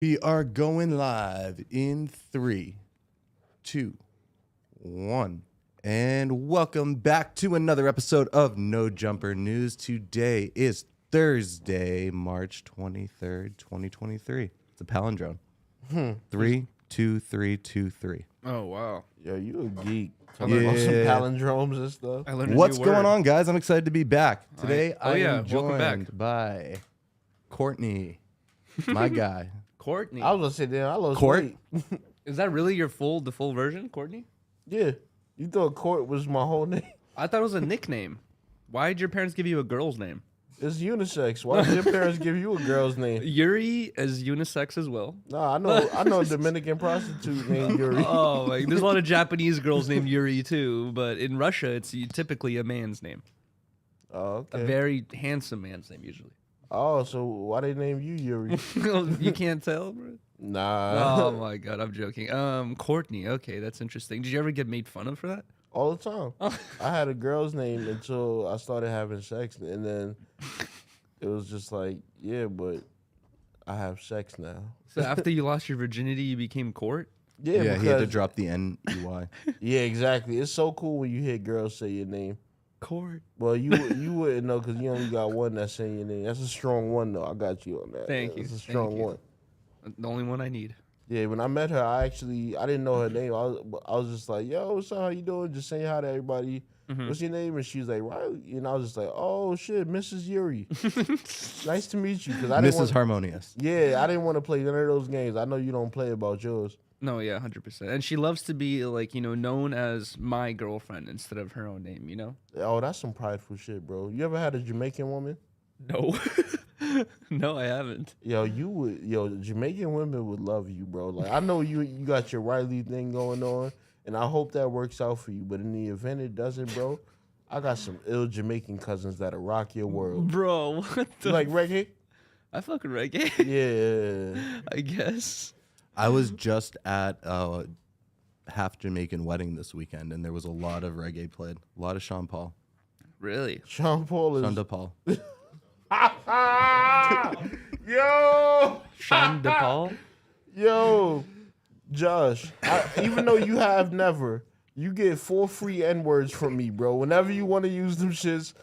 We are going live in 3, 2, 1. And welcome back to another episode of No Jumper News. Today is Thursday, March 23rd, 2023. It's a palindrome. 3, 2, 3, 2, 3. Oh, wow. Yo, you a geek. Yeah. Talking about some palindromes and stuff. I learned What's a new word. going on, guys? I'm excited to be back. Today, Oh, I yeah. am Welcome back. joined by Courtney, my guy. Courtney. I was gonna say, damn, I lost Court? weight. Is that really the full version, Courtney? Yeah, you thought Court was my whole name? I thought it was a nickname. Why did your parents give you a girl's name? It's unisex. Why did your parents give you a girl's name? Yuri is unisex as well. Nah, I know a Dominican prostitute named Yuri. Oh, like, there's a lot of Japanese girls named Yuri too, but in Russia, it's typically a man's name. Oh, A okay. very handsome man's name, usually. Oh, so why they name you Yuri? You can't tell, bro? Nah, Oh, my God, I'm joking. Courtney, okay, that's interesting. Did you ever get made fun of for that? all the time. Oh. I had a girl's name until I started having sex, and then it was just like, yeah, but I have sex now. So after you lost your virginity, you became Court? Yeah, Yeah, he had to because- drop the N-E-Y. Yeah, exactly. It's so cool when you hear girls say your name. Court. Well, you wouldn't know because you only got one that's saying your name. That's a strong one, though. I got you on that. Thank you. It's a Thank strong you. one. The only one I need. Yeah, when I met her, I didn't know her name. I was just like, yo, what's up? How you doing? Just saying hi to everybody. What's your name? And she was like, Riley. And I was just like, oh, shit, Mrs. Yuri. Nice to meet you. Cause I didn't Mrs. want, Harmonious. Yeah, I didn't want to play none of those games. I know you don't play about yours. No, yeah, 100%. And she loves to be like, known as my girlfriend instead of her own name, Oh, that's some prideful shit, bro. You ever had a Jamaican woman? No. No, I haven't. Yo, Jamaican women would love you, bro. Like, I know you got your Riley thing going on, and I hope that works out for you. But in the event it doesn't, bro, I got some ill Jamaican cousins that'll rock your world. Bro, what You like reggae? I fuck with reggae. Yeah. I guess. I was just at a half Jamaican wedding this weekend, and there was a lot of reggae played. A lot of Sean Paul. Really? Sean Paul is. Sean DePaul. Yo! Sean DePaul? Yo! Josh, even though you have never, you get 4 free N-words from me, bro. Whenever you want to use them shits,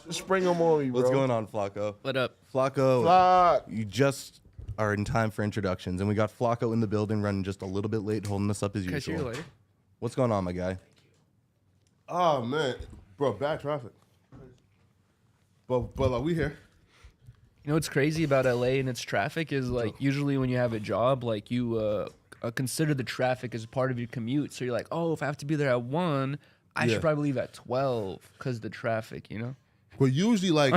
spring them on me, bro. What's going on, Flacco? What up? Flacco, Fuck. you just are in time for introductions, and we got Flacco in the building running just a little bit late, holding us up as Can I see you usual. later? What's going on, my guy? Oh man, bro, bad traffic. But like we here. You know what's crazy about LA and its traffic is like usually when you have a job, like you consider the traffic as part of your commute. So you're like, oh, if I have to be there at 1, I Yeah. should probably leave at 12 because the traffic, But usually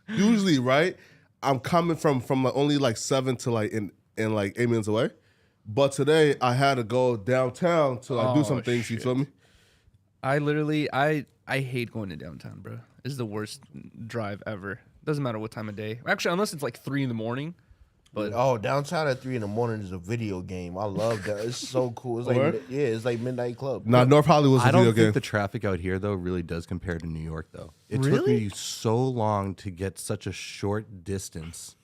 usually right, I'm coming from like only like 7 to like in like 8 minutes away. But today I had to go downtown to like do Oh, some things. You shit. feel me? I hate going to downtown, bro. It's the worst drive ever. Doesn't matter what time of day. Actually, unless it's like 3 in the morning. But Oh, downtown at 3 in the morning is a video game. I love that. It's so cool. It's like Word? it's like Midnight Club. Nah, North Hollywood's I a don't video think game. the traffic out here, though, really does compare to New York, though. It took Really? me so long to get such a short distance.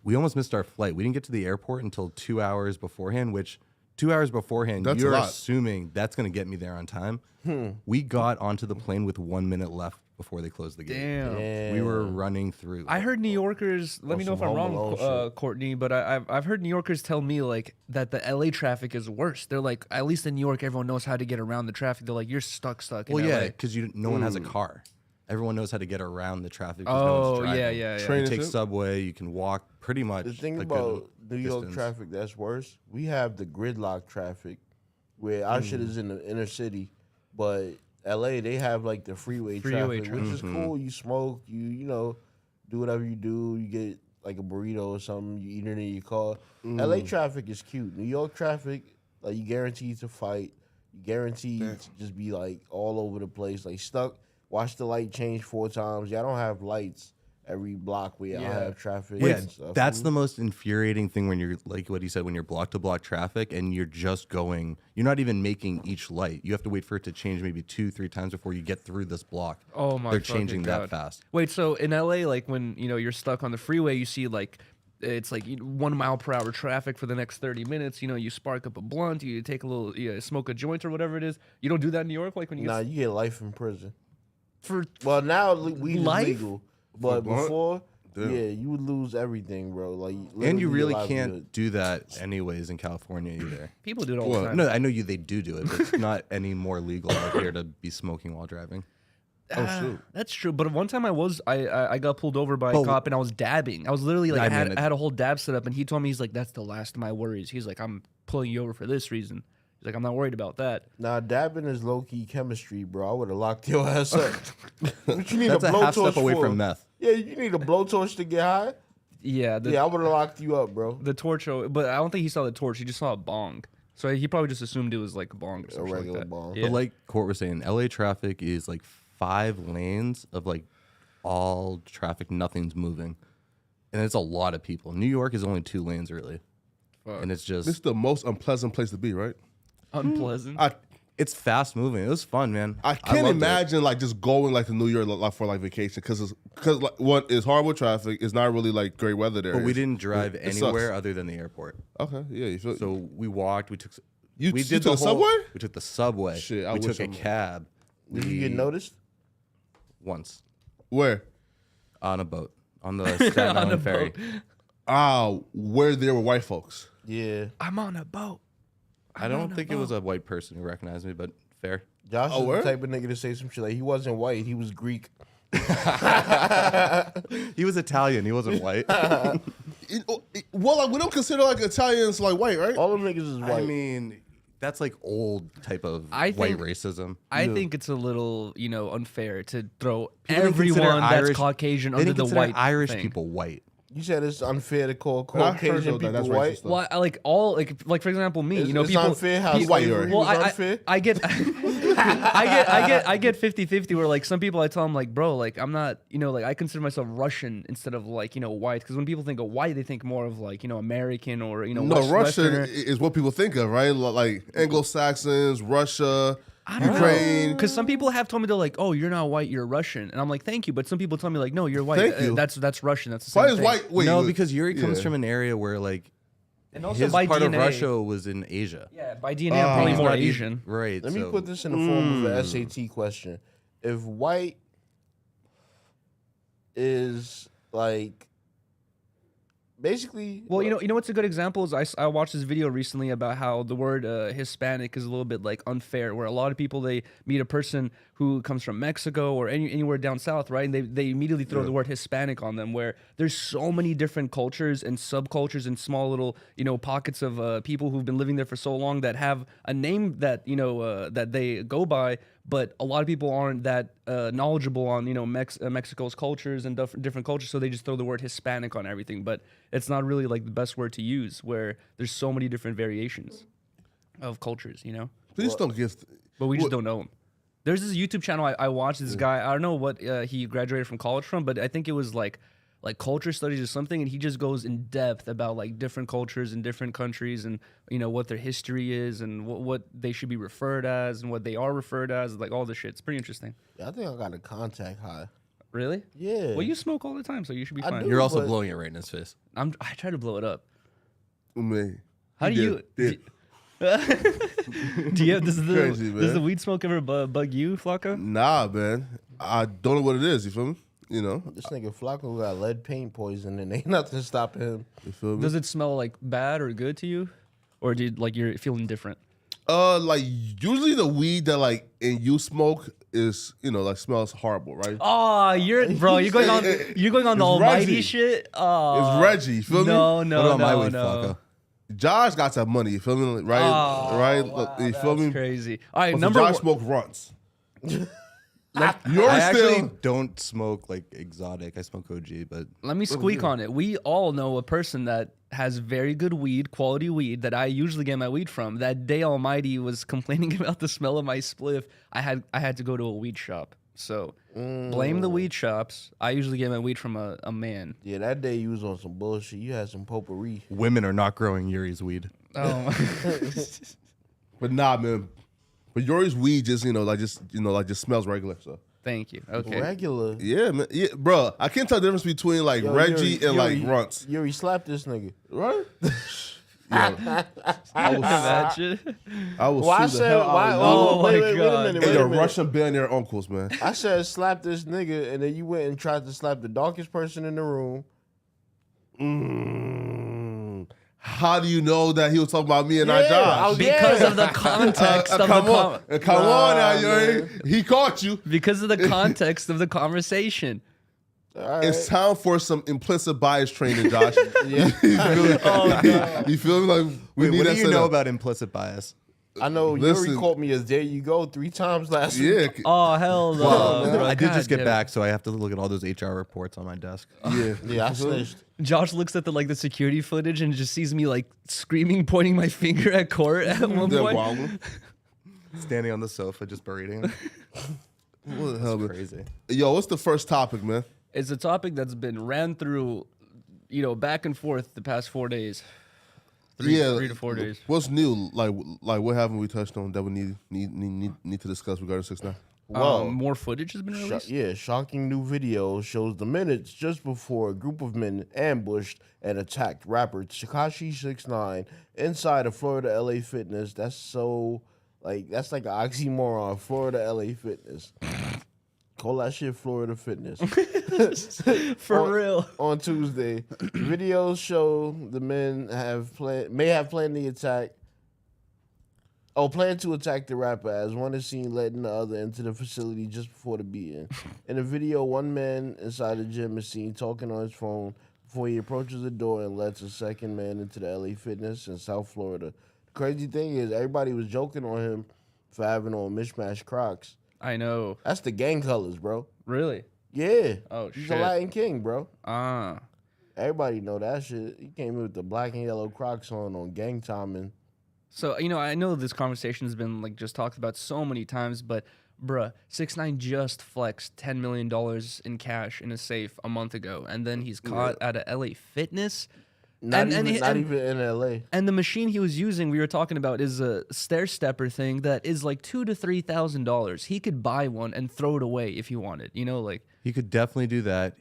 We almost missed our flight. We didn't get to the airport until 2 hours beforehand, which 2 hours beforehand, That's a you're lot. assuming that's going to get me there on time. We got onto the plane with 1 minute left before they closed the gate. damn. We were running through. I heard New Yorkers. Let me know if some I'm Home wrong, Alone shit. Courtney. But I've heard New Yorkers tell me like that the LA traffic is worse. They're like, at least in New York, everyone knows how to get around the traffic. They're like, you're stuck. well, in yeah, LA. because no one has a car. Everyone knows how to get around the traffic. 'cause no Oh one's driving. yeah. Train You and take shit? subway. You can walk pretty much. The thing a good about New York distance. traffic that's worse, we have the gridlock traffic where our shit is in the inner city, but LA they have like the freeway traffic, which is cool. You smoke, you know, do whatever you do. You get like a burrito or something, you eat it in your car. LA traffic is cute. New York traffic, like you guaranteed to fight. You guaranteed to just be like all over the place, like stuck. Watch the light change 4 times. Y'all don't have lights every block where y'all have traffic. Yeah, and stuff. that's the most infuriating thing when you're like what he said, when you're block to block traffic and you're just going, you're not even making each light. You have to wait for it to change maybe 2-3 times before you get through this block. Oh my They're fucking changing that God. fast. Wait, so in LA, like when you're stuck on the freeway, you see like it's like 1 mile per hour traffic for the next 30 minutes. You know, you spark up a blunt, you take a little, smoke a joint or whatever it is. You don't do that in New York, like when you Nah, you get life in prison. for Well, now weed is Life? legal, but blunt? before, Damn. yeah, you would lose everything, bro. Like, And you literally really your livelihood. can't do that anyways in California either. people do it all Well, the time. No, I know they do it, but it's not any more legal out here to be smoking while driving. shoot. That's true. But one time I got pulled over by a But- cop and I was dabbing. I was literally like, I I mean, had a whole dab set up, and he told me, he's like, that's the last of my worries. He's like, I'm pulling you over for this reason. He's like, I'm not worried about that. Nah, dabbing is low key chemistry, bro. I would have locked your ass up. What you need That's a a half blowtorch step away for? from meth. Yeah, you need a blowtorch to get high. Yeah, Yeah, I would have locked you up, bro. the torch, but I don't think he saw the torch. He just saw a bong. So he probably just assumed it was like a bong or A something regular like that. bong. Yeah. But like Court was saying, LA traffic is like 5 lanes of like all traffic, nothing's moving. And it's a lot of people. New York is only 2 lanes really. Fuck. And it's just This is the most unpleasant place to be, right? Unpleasant. it's fast moving. It was fun, man. I can't loved it. imagine like just going like to New York like for like vacation because like one is horrible traffic. It's not really like great weather there. But we It's- didn't drive it anywhere sucks. other than the airport. Okay, yeah, you feel So we walked. We took. You- we you did took the whole- subway? We took the subway. Shit, I we wish took a I'm- cab. Did you get noticed? Once where? on a boat on the Staten On a Island ferry. boat. Where there were white folks. Yeah. I'm on a boat. I don't think it was a white person who recognized me, but fair. Josh is the word? type of nigga to say some shit like he wasn't white, he was Greek. He was Italian. He wasn't white. Well, like, we don't consider like Italians like white, right? All them niggas is white. I mean, that's like old type of I white think- racism. I think it's a little, unfair to throw People don't consider everyone that's Irish- Caucasian They under didn't the consider white Irish thing. people white. You said it's unfair to call I've heard Caucasian that, people that's white. racist, though. Well, I like all like for example, me. It's, it's people unfair how pe- slavery well, was unfair. I get I get 50-50 where like some people I tell them like, bro, like I'm not, like I consider myself Russian instead of like, white, because when people think of white, they think more of like, American or No, West- Russian Westerner. is what people think of, right? Like Anglo-Saxons, Russia, I don't Ukraine. Because some people have told me they're like, oh, you're not white, you're Russian, and I'm like, thank you. But some people tell me like, no, you're white. Thank you. That's Russian. That's the same Why is thing. white? Wait, no, wait. because Yuri comes Yeah. from an area where like And also his by part DNA, of Russia was in Asia. Yeah, by DNA, I'm probably He's more not e- Asian. Right. Let me so- put this in the form of an SAT question. If white is like basically, Well, you know what's a good example is I watched this video recently about how the word Hispanic is a little bit like unfair, where a lot of people, they meet a person who comes from Mexico or anywhere down south, right? And they immediately throw the word Hispanic on them, where there's so many different cultures and subcultures and small little pockets of people who've been living there for so long that have a name that that they go by. But a lot of people aren't that knowledgeable on Mexico's cultures and different cultures, so they just throw the word Hispanic on everything. But it's not really like the best word to use, where there's so many different variations of cultures, Please don't give. But we just don't know them. There's this YouTube channel I watched. This guy, I don't know what he graduated from college from, but I think it was like culture studies or something, and he just goes in depth about like different cultures in different countries and what their history is and what they should be referred as and what they are referred as, like all this shit. It's pretty interesting. I think I got a contact high. Really? Yeah. Well, you smoke all the time, so you should be I fine. do. You're also but- blowing it right in his face. I try to blow it up. Man, How do you? did. Do you have, does Crazy, the man. weed smoke ever bug you, Flocka? Nah, man. I don't know what it is. You feel me? This nigga Flacco got lead paint poison and ain't nothing stopping him. You feel me? Does it smell like bad or good to you, or do you, like you're feeling different? Like usually the weed that like and you smoke is like smells horrible, right? Oh, you're going on the It's almighty Reggie. shit. Oh, It's Reggie. You feel me? no, What no, about my no, weed, no. Flocko? Josh got some money. You feel me? Right? Oh, right? wow, You feel that's me? crazy. All right, But number Josh one. smoked runts. I You're actually still. don't smoke like exotic. I smoke OG, but Let me squeak on it. We all know a person that has very good weed, quality weed that I usually get my weed from. That day Almighty was complaining about the smell of my spliff. I had to go to a weed shop. So blame the weed shops. I usually get my weed from a man. Yeah, that day you was on some bullshit. You had some potpourri. women are not growing Yuri's weed. Oh, But nah, man. But Yori's weed just just smells regular. So Thank you. Okay. Regular. Yeah, man. Yeah, bro. I can't tell the difference between like Yo, Reggie and like Yuri, Runts. Yuri slapped this nigga. Right? Imagine. I will Why sue the said hell why? out of Oh, my wait a God. minute. you. Wait And a your minute. Russian billionaire uncles, man. I said slap this nigga, and then you went and tried to slap the darkest person in the room. How do you know that he was talking about me and not Yeah, Josh? Because of the context of come the on, come on now, Nah, Yuri. man. He caught you. because of the context of the conversation. All right. It's time for some implicit bias training, Josh. Yeah. You feel me? Like we Wait, need what that do you set know up. about implicit bias? I know Listen. Yuri called me as there you go 3 times last Yeah, week. Oh hell no! bro. I did God just get damn it. back, so I have to look at all those HR reports on my desk. yeah. Yeah, I snitched. Josh looks at the security footage and just sees me like screaming, pointing my finger at court at one They're point. wilding. Standing on the sofa, just berating him. What the hell, man? Crazy. Yo, what's the first topic, man? It's a topic that's been ran through, back and forth the past 4 days. Three to 4 days. What's new? Like what haven't we touched on that we need to discuss regarding 6ix9ine? Well, More footage has been released. shocking new video shows the minutes just before a group of men ambushed and attacked rapper Tekashi 6ix9ine inside a Florida LA Fitness. That's like an oxymoron. Florida LA Fitness. Call that shit Florida Fitness. For real. On Tuesday, videos show the men may have planned the attack. Plan to attack the rapper, as one is seen letting the other into the facility just before the beating. In the video, one man inside the gym is seen talking on his phone before he approaches the door and lets a second man into the LA Fitness in South Florida. The crazy thing is, everybody was joking on him for having on mismatched Crocs. I know. That's the gang colors, bro. Really? Yeah. Oh, He's shit. a Latin king, bro. Ah. Everybody know that shit. He came in with the black and yellow Crocs on gang timing. So, I know this conversation has been like just talked about so many times, but bruh, 6ix9ine just flexed $10 million in cash in a safe a month ago, and then he's caught at a LA Fitness. Not And- even and- in LA. And the machine he was using, we were talking about, is a stair stepper thing that is like $2,000 to $3,000. He could buy one and throw it away if he wanted. He could definitely do that.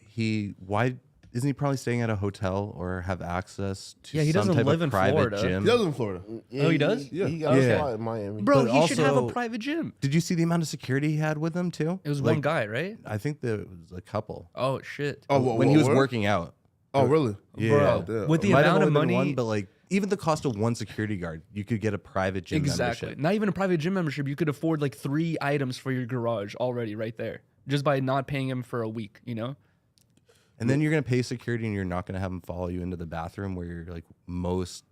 Why isn't he probably staying at a hotel or have access to Yeah, he some doesn't type live of in private Florida. gym? He lives in Florida. Oh, he does? Yeah. He got Yeah. a spot in Miami. Bro, But he should have a also- private gym. Did you see the amount of security he had with him too? It was one guy, right? I think there was a couple. Oh shit. Oh, when he was where? working out. Oh, really? Yeah. Bro, with the It might have amount of only been money, one, but like even the cost of one security guard, you could get a private gym exactly. membership. Not even a private gym membership. You could afford like 3 items for your garage already right there, just by not paying him for a week. And then you're gonna pay security, and you're not gonna have him follow you into the bathroom where you're like most,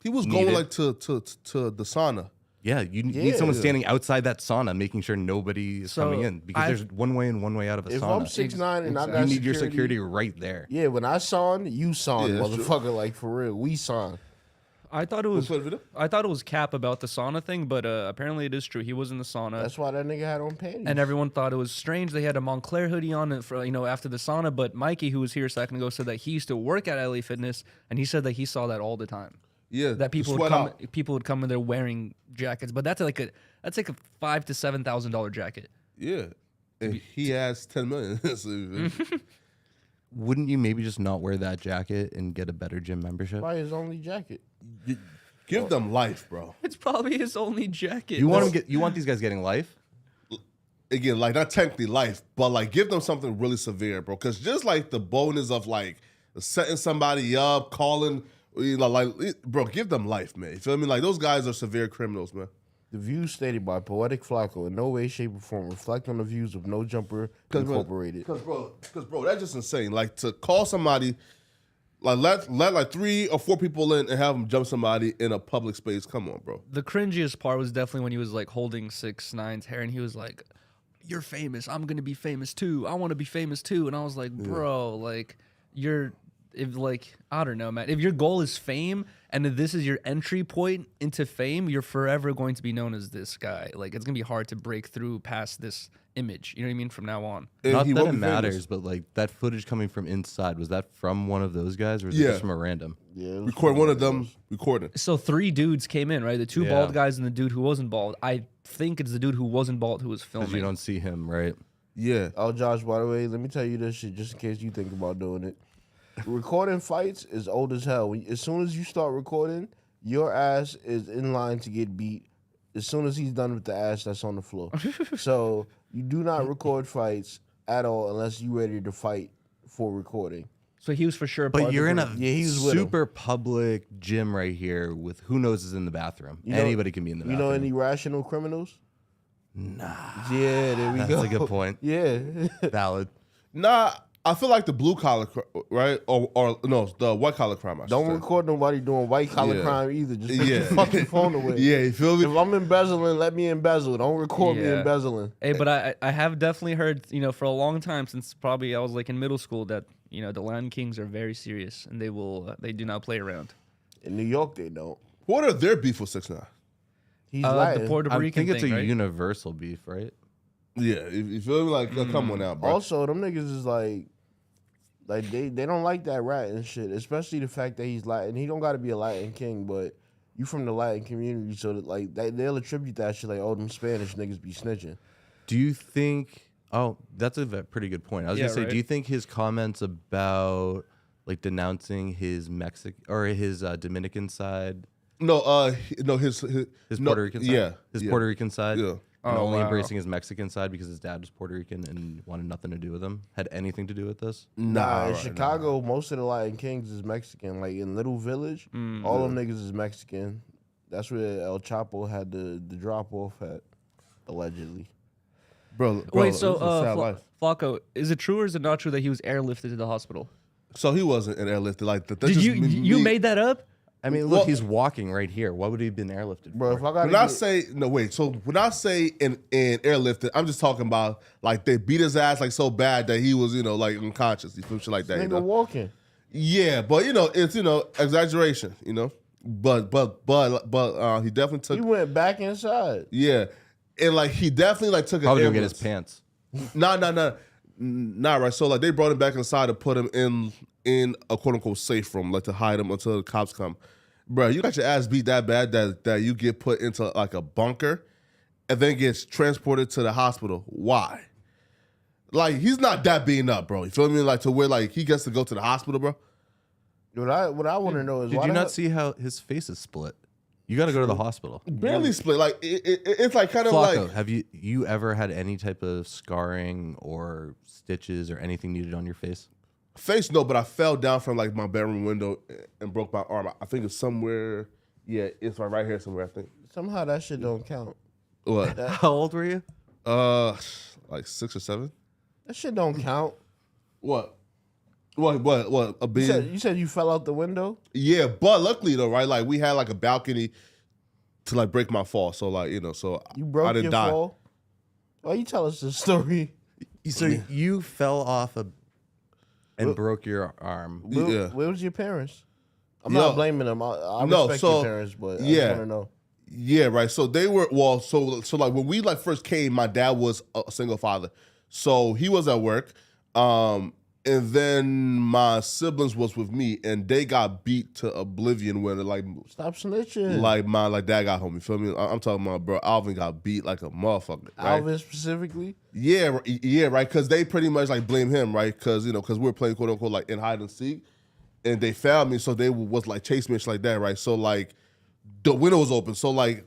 He was needed. going like to the sauna. Yeah, you need someone standing outside that sauna, making sure nobody is So, coming in because there's one way in, one way out of a If sauna. I'm 6'9" and I Exactly. got you need your security right there. Yeah, when I saw him, you saw him, Yeah, that's true. motherfucker. Like for real, we saw him. I thought it was. Play the video? I thought it was cap about the sauna thing, but apparently it is true. He was in the sauna. That's why that nigga had on panties. And everyone thought it was strange. They had a Montclair hoodie on for after the sauna. But Mikey, who was here a second ago, said that he used to work at LA Fitness, and he said that he saw that all the time. Yeah, That people the would sweat come, out. people would come in there wearing jackets. But that's like a $5,000 to $7,000 jacket. Yeah, and he has 10 million. So, Wouldn't you maybe just not wear that jacket and get a better gym membership? Buy his only jacket. give them life, bro. It's probably his only jacket. You want these guys getting life? Again, like not technically life, but like give them something really severe, bro. Because just like the bonus of like setting somebody up, calling, bro, give them life, man. You feel me? Like those guys are severe criminals, man. The views stated by Poetic Flacco in no way, shape, or form reflect on the views of No Jumper Incorporated. Because bro, that's just insane. Like to call somebody, like let like 3 or 4 people in and have them jump somebody in a public space. Come on, bro. The cringiest part was definitely when he was like holding 6ix9ine's hair, and he was like, "You're famous. I'm gonna be famous too. I want to be famous too." And I was like, "Bro, like if like I don't know, man. If your goal is fame and if this is your entry point into fame, you're forever going to be known as this guy. Like it's gonna be hard to break through past this image. You know what I mean? From now on. Not he that won't it be famous. matters, but like that footage coming from inside, was that from one of those guys or was it Yeah. just from a random? Yeah, it was Record one of them recording. So 3 dudes came in, right? The 2 Yeah. bald guys and the dude who wasn't bald. I think it's the dude who wasn't bald who was Because filming. you don't see him, right? Yeah. Oh, Josh, by the way, let me tell you this shit just in case you think about doing it. Recording fights is old as hell. As soon as you start recording, your ass is in line to get beat as soon as he's done with the ass that's on the floor. So you do not record fights at all unless you're ready to fight for recording. So he was for sure. part But of you're the in a group. Yeah, he was with him. super public gym right here with who knows is in the bathroom. You know- Anybody can be in the You bathroom. know any rational criminals? Nah. Yeah, there we That's go. a good point. Yeah. Valid. Nah, I feel like the blue collar, right? Or no, the white collar crime. I should Don't say. record nobody doing white collar Yeah. crime either. Just put Yeah. your fucking phone away. Yeah, you feel If me? I'm embezzling, let me embezzle. Don't record me Yeah. embezzling. Hey, but I have definitely heard, you know, for a long time since probably I was like in middle school that, you know, the Land Kings are very serious and they do not play around. In New York, they don't. What are their beef with 6ix9ine? He's The Latin. Puerto I Rican think it's thing, a right? universal beef, right? Yeah, you feel me? Like, come on now, bro. Also, them niggas is like they don't like that rat and shit. Especially the fact that he's Latin. He don't got to be a Latin king, but you from the Latin community, so that like they'll attribute that shit like, oh, them Spanish niggas be snitching. Do you think? Oh, that's a pretty good point. I was Yeah, gonna say, right. do you think his comments about like denouncing his Mexican or his Dominican side, no, his his no, Puerto Rican side, yeah, his yeah. Puerto Rican side, Yeah. and Oh, only wow. embracing his Mexican side because his dad was Puerto Rican and wanted nothing to do with him, had anything to do with this? Nah, in right, Chicago, most of the Latin kings is Mexican. Like in Little Village, all them niggas is Mexican. That's where El Chapo had the drop off at, allegedly. bro. Wait, so this is a sad life. Flacco, is it true or is it not true that he was airlifted to the hospital? So he wasn't an airlifted. Like that. Did you made that up? I mean, look, Well- he's walking right here. Why would he have been airlifted? Bro, if for? I got When I say no, wait. So when I say in airlifted, I'm just talking about like they beat his ass like so bad that he was like unconscious. You feel shit like that. You nigga know? walking. Yeah, but it's exaggeration. But he definitely took. He went back inside. Yeah, and like he definitely like took an Probably gonna get his ambulance. pants. Nah, right. So like they brought him back inside to put him in a quote unquote safe room, like to hide him until the cops come. Bro, you got your ass beat that bad that you get put into like a bunker and then gets transported to the hospital. Why? Like he's not that beaten up, bro. You feel me? Like to where like he gets to go to the hospital, bro. What I want to know is Did why you the not hell- see how his face is split? You got to go to the hospital. Barely split. Like it's like kind of Flacco, like have you ever had any type of scarring or stitches or anything needed on your face? face. No, but I fell down from like my bedroom window and broke my arm. I think it's somewhere. Yeah, it's right here somewhere. I think. somehow that shit don't count. What? How old were you? Like 6 or 7. That shit don't count. What? What? A You being? said you fell out the window. Yeah, but luckily though, right? Like we had like a balcony to like break my fall. So like so You broke I didn't your die. fall. Why you tell us this story? So you fell off and broke your arm. Where was your parents? I'm Yo. not blaming them. I No, respect so, your parents, but I yeah. just want to know. Yeah, right. So they were so like when we like first came, my dad was a single father, so he was at work, and then my siblings was with me, and they got beat to oblivion when like Stop snitching. my dad got home. You feel me? I'm talking about bro. Alvin got beat like a motherfucker. Right? Alvin specifically. Yeah, right. Because they pretty much like blame him, right? Because we were playing quote unquote like in hide and seek, and they found me, so they was like chase me and shit like that, right? So like the window was open, so like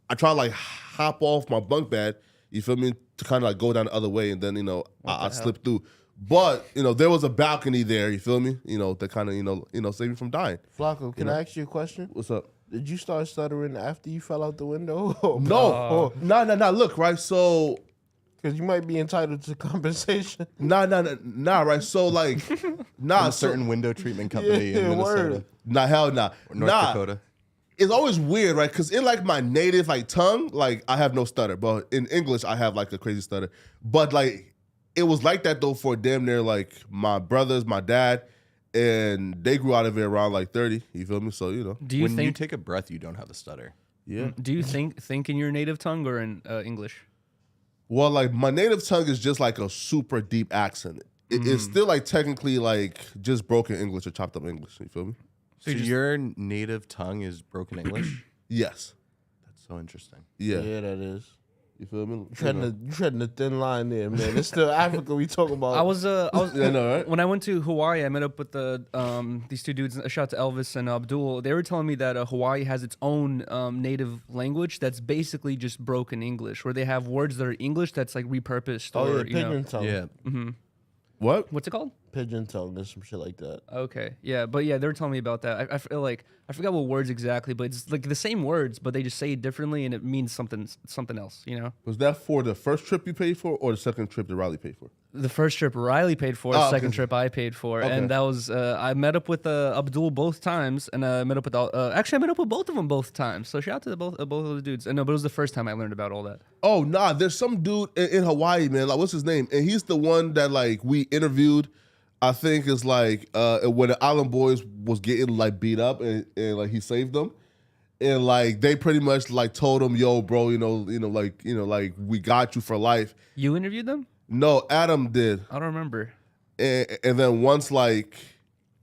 I tried to like hop off my bunk bed, you feel me, to kind of like go down the other way, and then I slipped through. But there was a balcony there, you feel me? That kind of saved me from dying. Flacco, can I ask you a question? What's up? Did you start stuttering after you fell out the window? No, no. Look, right. So Because you might be entitled to compensation. nah, right. So like, nah, A certain window treatment company in Yeah, Minnesota, word. nah, hell nah, or North Dakota. It's always weird, right? Because in like my native like tongue, like I have no stutter, but in English I have like a crazy stutter. But like it was like that though for damn near like my brothers, my dad, and they grew out of it around like 30. You feel me? So, you know. Do you when you think? take a breath, you don't have a stutter. Yeah. Do you think in your native tongue or in English? Well, like my native tongue is just like a super deep accent. It's still like technically like just broken English or chopped up English. You feel me? So your native tongue is broken English? Yes. That's so interesting. Yeah. Yeah, that is. You feel me? You treading the thin line there, man. It's still Africa we talk about. I was Yeah, I know, right? when I went to Hawaii, I met up with these two dudes. A shout out to Elvis and Abdul. They were telling me that Hawaii has its own native language that's basically just broken English, where they have words that are English that's like repurposed. Oh, or, yeah, pigeon tongue. Yeah. What? What's it called? Pigeon tongue or some shit like that. Okay, yeah, but yeah, they were telling me about that. I feel like I forgot what words exactly, but it's like the same words, but they just say it differently, and it means something else. You know, Was that for the first trip you paid for or the second trip that Riley paid for? the first trip Riley paid for, the Oh, second okay. trip I paid for, Okay. and that was I met up with Abdul both times, and I met up with actually I met up with both of them both times. So shout out to both of the dudes. No, but it was the first time I learned about all that. Oh, nah. There's some dude in Hawaii, man. Like, what's his name? And he's the one that like we interviewed. I think is like when the Island Boys was getting like beat up and like he saved them, and like they pretty much like told him, "Yo, bro, like we got you for life." You interviewed them? No, Adam did, I don't remember. and then once like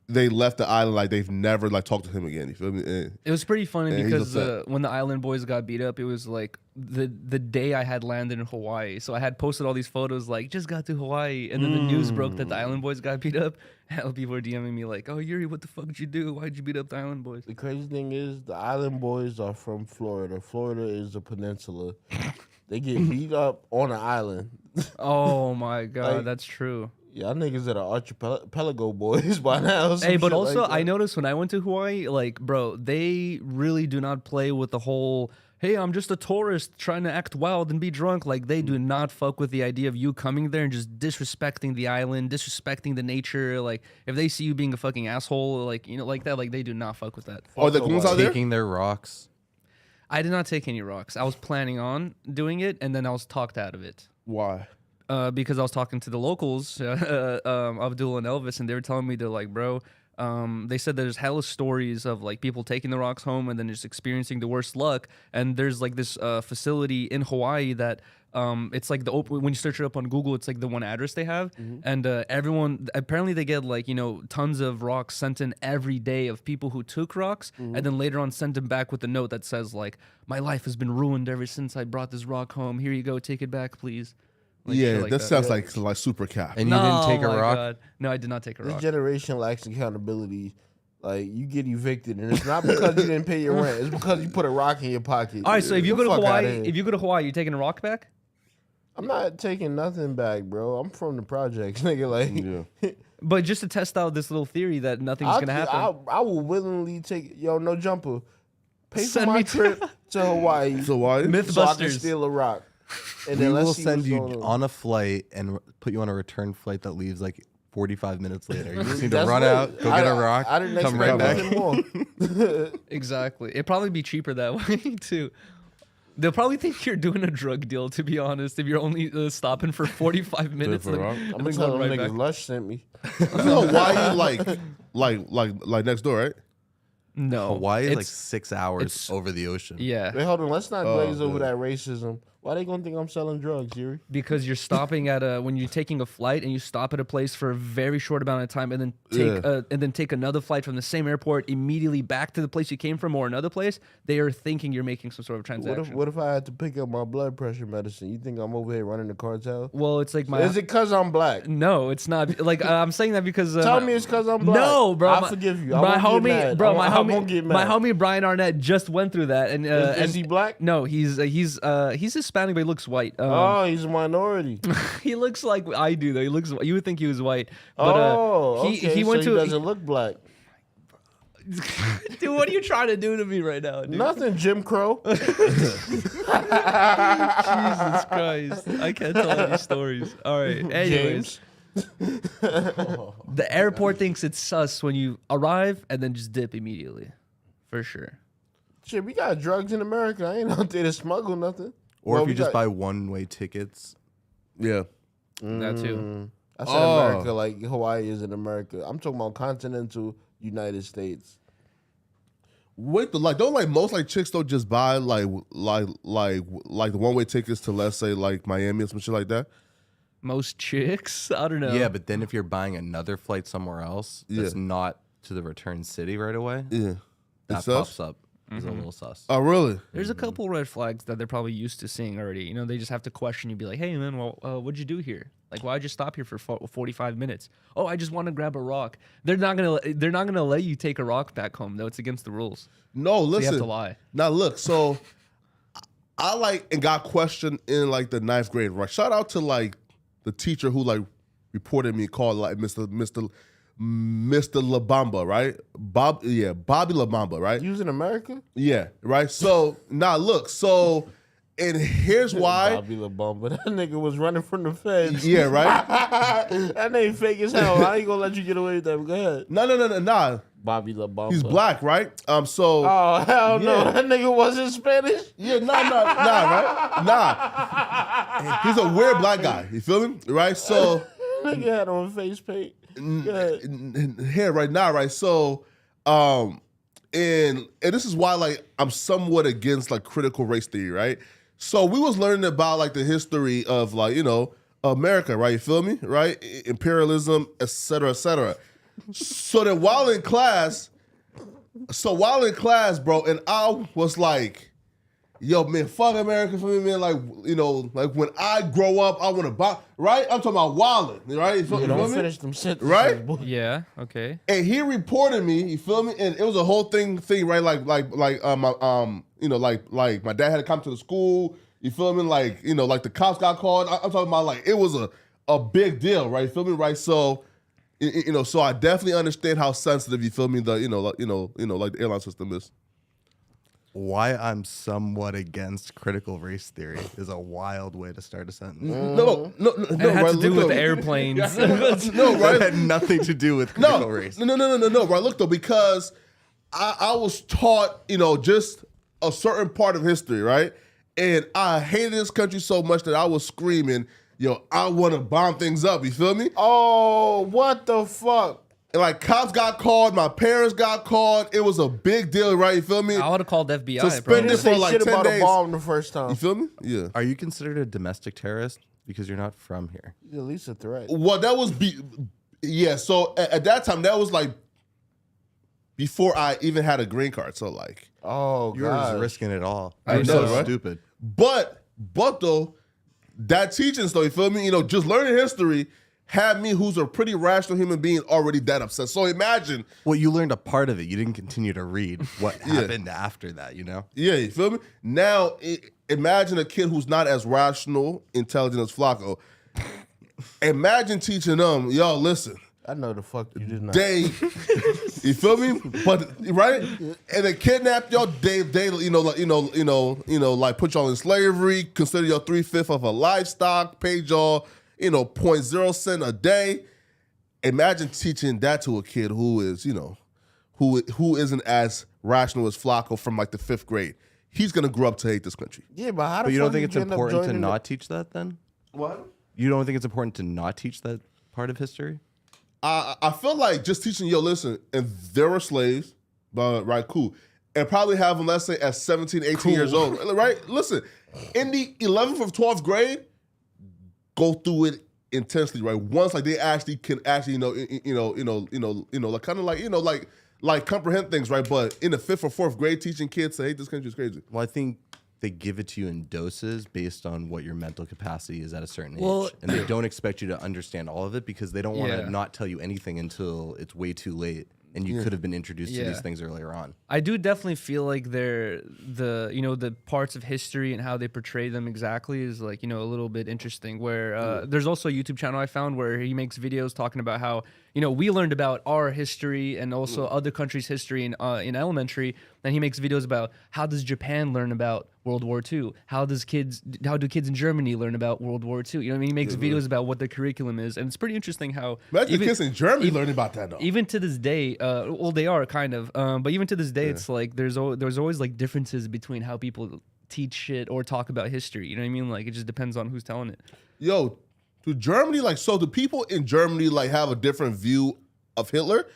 they left the island, like they've never like talked to him again. You feel me? It was pretty funny And he's because upset. when the Island Boys got beat up, it was like the day I had landed in Hawaii. So I had posted all these photos like just got to Hawaii, and then the news broke that the Island Boys got beat up. And people were DMing me like, "Oh Yuri, what the fuck did you do? Why'd you beat up the Island Boys?" The crazy thing is, the Island Boys are from Florida. Florida is a peninsula. They get beat up on an island. Oh my god, Like- that's true. Y'all niggas that are archipelago boys by now. some Hey, but shit also like that. I noticed when I went to Hawaii, like, bro, they really do not play with the whole, hey, I'm just a tourist trying to act wild and be drunk. Like, they do not fuck with the idea of you coming there and just disrespecting the island, disrespecting the nature. Like, if they see you being a fucking asshole, like, you know, like that, like, they do not fuck with that. Are the goons out there? Taking their rocks. I did not take any rocks. I was planning on doing it, and then I was talked out of it. Why? Because I was talking to the locals, Abdul and Elvis, and they were telling me they're like, bro, they said there's hella stories of like people taking the rocks home and then just experiencing the worst luck. And there's like this facility in Hawaii that it's like when you search it up on Google, it's like the one address they have, and everyone apparently they get like tons of rocks sent in every day of people who took rocks, and then later on sent them back with a note that says like, my life has been ruined ever since I brought this rock home. Here you go, take it back, please. Like, Yeah, shit like that sounds like super cap. And you didn't take a my rock? God. No, I did not take a This rock. generation lacks accountability. Like, you get evicted, and it's not because you didn't pay your rent. It's because you put a rock in your pocket. All right, so if you Get go the to fuck outta Hawaii, here. you taking a rock back? I'm not taking nothing back, bro. I'm from the projects, nigga. Like, Yeah. But just to test out this little theory that nothing's gonna happen. I will willingly take, no jumper. Pay for Send my me to- trip to Hawaii So why? Myth- so I can Mythbusters. steal a rock. And We then let's will see send what's you going on a flight and put you on a return flight that leaves like 45 minutes later. You just need to That's run lit. out, go get a rock, I didn't come expect right back. nothing more. Exactly. It'd probably be cheaper that way too. They'll probably think you're doing a drug deal, to be honest, if you're only stopping for 45 minutes. for a rock? I'm and gonna then tell going them right niggas back. Lush sent me. You know why you like next door, right? No. Hawaii is like it's- 6 hours it's- over the ocean. Yeah. Wait, hold on. Let's not Oh, glaze over yeah. that racism. Why they gonna think I'm selling drugs, Yuri? Because you're stopping at when you're taking a flight and you stop at a place for a very short amount of time and then take another flight from the same airport immediately back to the place you came from or another place. They are thinking you're making some sort of transaction. What if I had to pick up my blood pressure medicine? You think I'm over here running the cartel? Well, it's like my. Is it cause I'm black? No, it's not. Like I'm saying that because Tell me it's cause I'm black. No, bro. I forgive you. I my won't homie, get mad. bro. I won't get my mad. homie Brian Arnett just went through that, and Is he black? No, he's Hispanic, but he looks white. Oh, he's a minority. He looks like I do though. He looks. You would think he was white, but okay. he went so to. he doesn't look black. Dude, what are you trying to do to me right now, dude? Nothing, Jim Crow. Jesus Christ, I can't tell any stories. All right, anyways. James. The airport thinks it's sus when you arrive and then just dip immediately, for sure. Shit, we got drugs in America. I ain't out there to smuggle nothing. Or Well, if we you just got- buy one-way tickets. Yeah. That too. I said America like Hawaii is in America. I'm talking about continental United States. Wait, don't like most like chicks don't just buy like the one-way tickets to, let's say, like Miami or some shit like that? Most chicks, I don't know. Yeah, but then if you're buying another flight somewhere else that's not to the return city right away, that pops up as a little sus. Oh, really? There's a couple red flags that they're probably used to seeing already. You know, they just have to question you, be like, "Hey, man, well, what'd you do here? Like, why'd you stop here for 45 minutes? Oh, I just want to grab a rock." They're not gonna let you take a rock back home, though. It's against the rules. No, listen. So you have to lie. Now look, so I like and got questioned in like the 9th grade. Right? Shout out to like the teacher who like reported me, called like Mr. Labamba, right? Bobby Labamba, right? You was in America? Yeah, right. So now look, so and here's why. Bobby LaBamba. That nigga was running from the feds. Yeah, right. That name fake as hell. I ain't gonna let you get away with that. Go ahead. No. Bobby LaBamba. He's black, right? So. Oh hell no! That nigga wasn't Spanish. Yeah, right? Nah. He's a weird black guy. You feel me? Right? So. Nigga had on face paint. Here right now, right? So, and this is why like I'm somewhat against like critical race theory, right? So we was learning about like the history of like, you know, America, right? You feel me? Right? Imperialism, et cetera, et cetera. So that while in class, bro, and I was like, yo, man, fuck America for me, man. Like, you know, like when I grow up, I want to buy, right? I'm talking about wildin', right? You feel me? Finish them sentences, right? Yeah. Okay. And he reported me, you feel me? And it was a whole thing, right? You know, like my dad had to come to the school, you feel me? Like, you know, like the cops got called. I'm talking about like, it was a big deal, right? You feel me? Right? So, you know, so I definitely understand how sensitive, you feel me, the, like the airline system is. Why I'm somewhat against critical race theory is a wild way to start a sentence. No, It had right? to do with airplanes. No, right? It had nothing to do with critical race. No, right? Look, though, because I was taught, you know, just a certain part of history, right? And I hated this country so much that I was screaming, yo, I want to bomb things up, you feel me? Oh, what the fuck? And like cops got called, my parents got called. It was a big deal, right? You feel me? I would have called FBI, Suspended bro. for like shit 10 about days. a bomb the first time. You feel me? Yeah. Are you considered a domestic terrorist because you're not from here? At least a threat. Well, that was so at that time, that was like before I even had a green card. So like, Oh, You were God. just risking it all. I You're know, so right? stupid. but though, that teaching stuff, you feel me? You know, just learning history had me, who's a pretty rational human being, already that upset. So imagine. Well, you learned a part of it. You didn't continue to read what happened after that, you know? Yeah, you feel me? Now, imagine a kid who's not as rational, intelligent as Flacco. Imagine teaching them, yo, listen. I know the fuck you did not. You feel me? But right, and they kidnapped y'all. They, like put y'all in slavery. Consider y'all 3/5 of a livestock. Paid y'all, 0.0 cent a day. Imagine teaching that to a kid who is, who isn't as rational as Flacco from like the 5th grade. He's gonna grow up to hate this country. Yeah, but how the But you fuck don't think did it's you end up important to joining not teach that then? What? You don't think it's important to not teach that part of history? I feel like just teaching, listen, and there were slaves, but right, cool. And probably have them, let's say, at 17, 18 years old, right? Listen, in the 11th or 12th grade, go through it intensely, right? Once, like, they actually can actually, like, kind of like comprehend things, right? But in the 5th or 4th grade, teaching kids to hate this country is crazy. Well, I think they give it to you in doses based on what your mental capacity is at a certain Well- age. And they don't expect you to understand all of it because they don't want Yeah. to not tell you anything until it's way too late. And you could have been introduced to Yeah. these things earlier on. I do definitely feel like the parts of history and how they portray them exactly is like, a little bit interesting where there's also a YouTube channel I found where he makes videos talking about how, we learned about our history and also other countries' history in elementary. And he makes videos about how does Japan learn about World War II? How do kids in Germany learn about World War II? You know what I mean? He makes videos about what the curriculum is. And it's pretty interesting how Imagine kids in Germany learning about that, though. even to this day, well, they are kind of, but even to this day, it's like there's always like differences between how people teach shit or talk about history. You know what I mean? Like it just depends on who's telling it. Yo, To Germany, like, so do people in Germany like have a different view of Hitler,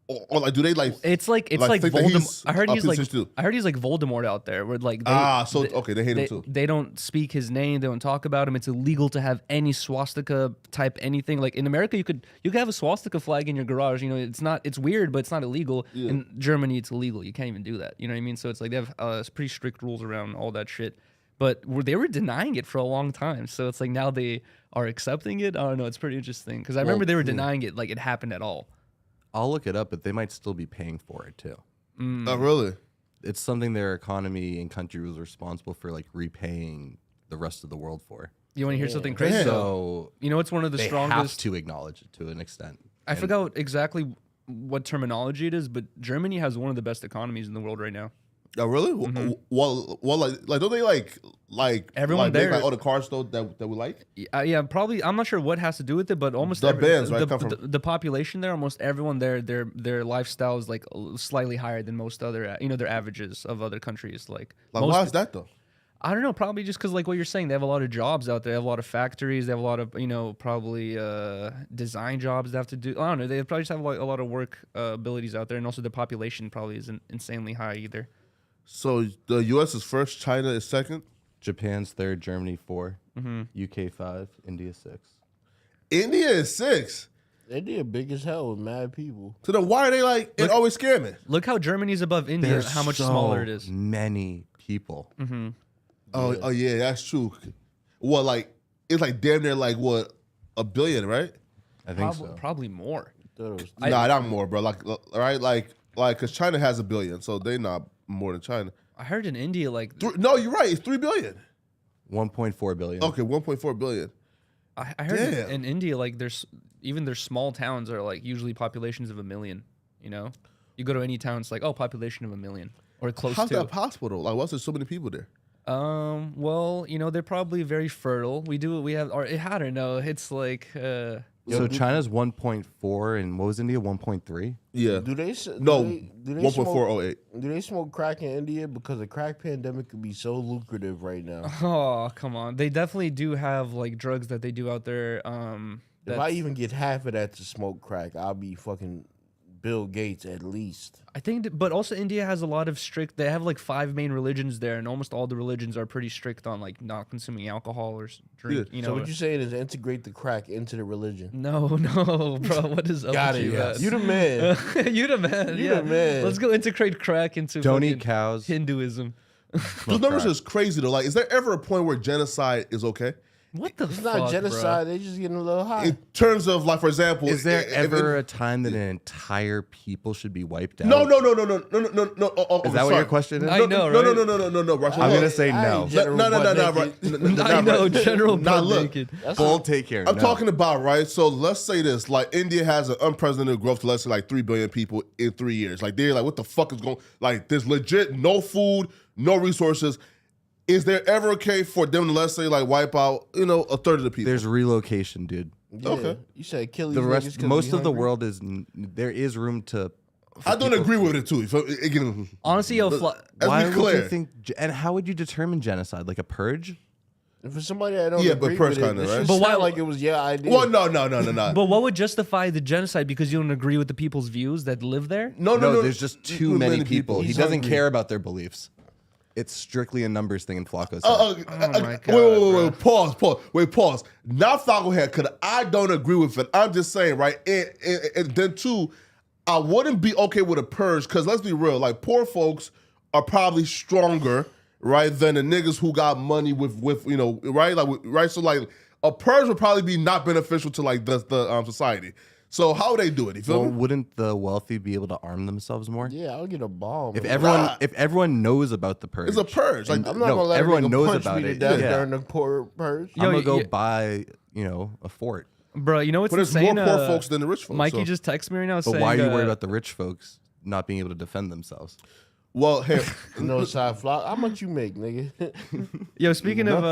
or like do they like? It's like think that Voldemort. he's I heard a he's piece like of shit too. I heard he's like Voldemort out there. Where like okay, they hate him too. They don't speak his name. They don't talk about him. It's illegal to have any swastika type anything. Like in America, you could have a swastika flag in your garage. You know, it's weird, but it's not illegal. Yeah. In Germany, it's illegal. You can't even do that. You know what I mean? So it's like they have pretty strict rules around all that shit. But they were denying it for a long time. So it's like now they are accepting it. I don't know. It's pretty interesting because I remember they were denying it like it happened at all. I'll look it up, but they might still be paying for it too. Oh, really? It's something their economy and country was responsible for, like repaying the rest of the world for. You want to hear something crazy? So You know, it's one of the they strongest. have to acknowledge it to an extent. I forgot exactly what terminology it is, but Germany has one of the best economies in the world right now. Oh, really? Well, like don't they like Everyone like, there- make, like all the cars though that we like? Yeah, probably. I'm not sure what has to do with it, but almost The bands, right, come from- the population there, almost everyone there, their lifestyle is like slightly higher than most other, their averages of other countries. Like Why is that though? I don't know, probably just because like what you're saying, they have a lot of jobs out there, they have a lot of factories, they have a lot of probably design jobs they have to do. I don't know, they probably just have like a lot of work abilities out there, and also the population probably isn't insanely high either. So the U.S. is first, China is second, Japan's third, Germany 4, UK 5, India 6. India is six. India big as hell with mad people. So then why are they like it always scamming? Look how Germany's above India, There's how much so smaller it is. many people. Oh yeah, that's true. What like it's like damn near like what a billion, right? I think so. Probably more. Nah, not more, bro. Like right, like because China has a billion, so they not more than China. I heard in India like No, you're right. It's 3 billion. 1.4 billion. Okay, 1.4 billion. I heard Damn. in India, like there's even their small towns are like usually populations of 1 million. You know, you go to any town, it's like population of 1 million or close How's to. that possible though? Like, why is there so many people there? Well, they're probably very fertile. We have, or I don't know. It's like, So China's 1.4 and what was India 1.3? Yeah. Do they? No, Do they 1.408. Do they smoke crack in India? Because the crack pandemic could be so lucrative right now. oh come on, they definitely do have like drugs that they do out there. If I that's- even get half of that to smoke crack, I'll be fucking Bill Gates at least. I think, but also India has a lot of strict. They have like 5 main religions there, and almost all the religions are pretty strict on like not consuming alcohol or drink. Yeah. So what you saying is integrate the crack into the religion. No, bro. What is up Got with it. you? Yes. You the man. You the man. You yeah. the man. Let's go integrate crack into Don't fucking eat cows. Hinduism. Those numbers is crazy though. Like, is there ever a point where genocide is okay? What the It's fuck, not genocide. They just getting a little high. In terms of like, for example, Is there if- ever a time that an entire people should be wiped out? No. Is that what your question is? I know, right? No, Rush. I'm gonna say no. I know, General butt look. naked. Bull take care. I'm no. talking about, right? So let's say this, like India has an unprecedented growth to let's say like 3 billion people in 3 years. Like they're like, what the fuck is going, like there's legit no food, no resources. Is there ever a case for them to let's say like wipe out, a third of the people? There's relocation, dude. Yeah. Okay. You said kill these The niggas rest, 'cause most we of the hungry? world there is room to. I don't agree with it too. So, again, Honestly, yo, let's Why be would clear. you think? And how would you determine genocide? Like a purge? And for somebody that don't Yeah, but agree first with it, kinda, it right? should But why- sound like it was your idea. Well, no. But what would justify the genocide? Because you don't agree with the people's views that live there? No. There's just too many people. He He's doesn't hungry. care about their beliefs. It's strictly a numbers thing in Flacco's. my God, wait, pause. Not Falcohead, because I don't agree with it. I'm just saying, right? And then two, I wouldn't be okay with a purge, because let's be real, like poor folks are probably stronger, right, than the niggas who got money with right? Right? So like a purge would probably be not beneficial to like the society. So how would they do it? You feel Well, me? wouldn't the wealthy be able to arm themselves more? Yeah, I'll get a bomb. If man. everyone knows about the purge, It's a purge. Like, I'm not no, gonna let everyone a nigga knows punch about me to it. death Yeah. during the purge. Yo, I'm gonna go yeah. buy, a fort. Bro, you know what's but there's insane? more poor folks than the rich folks. Mikey so. just texted me right now But saying, why are you worried about the rich folks not being able to defend themselves? Well, hey, No side flock. How much you make, nigga? Yo, speaking of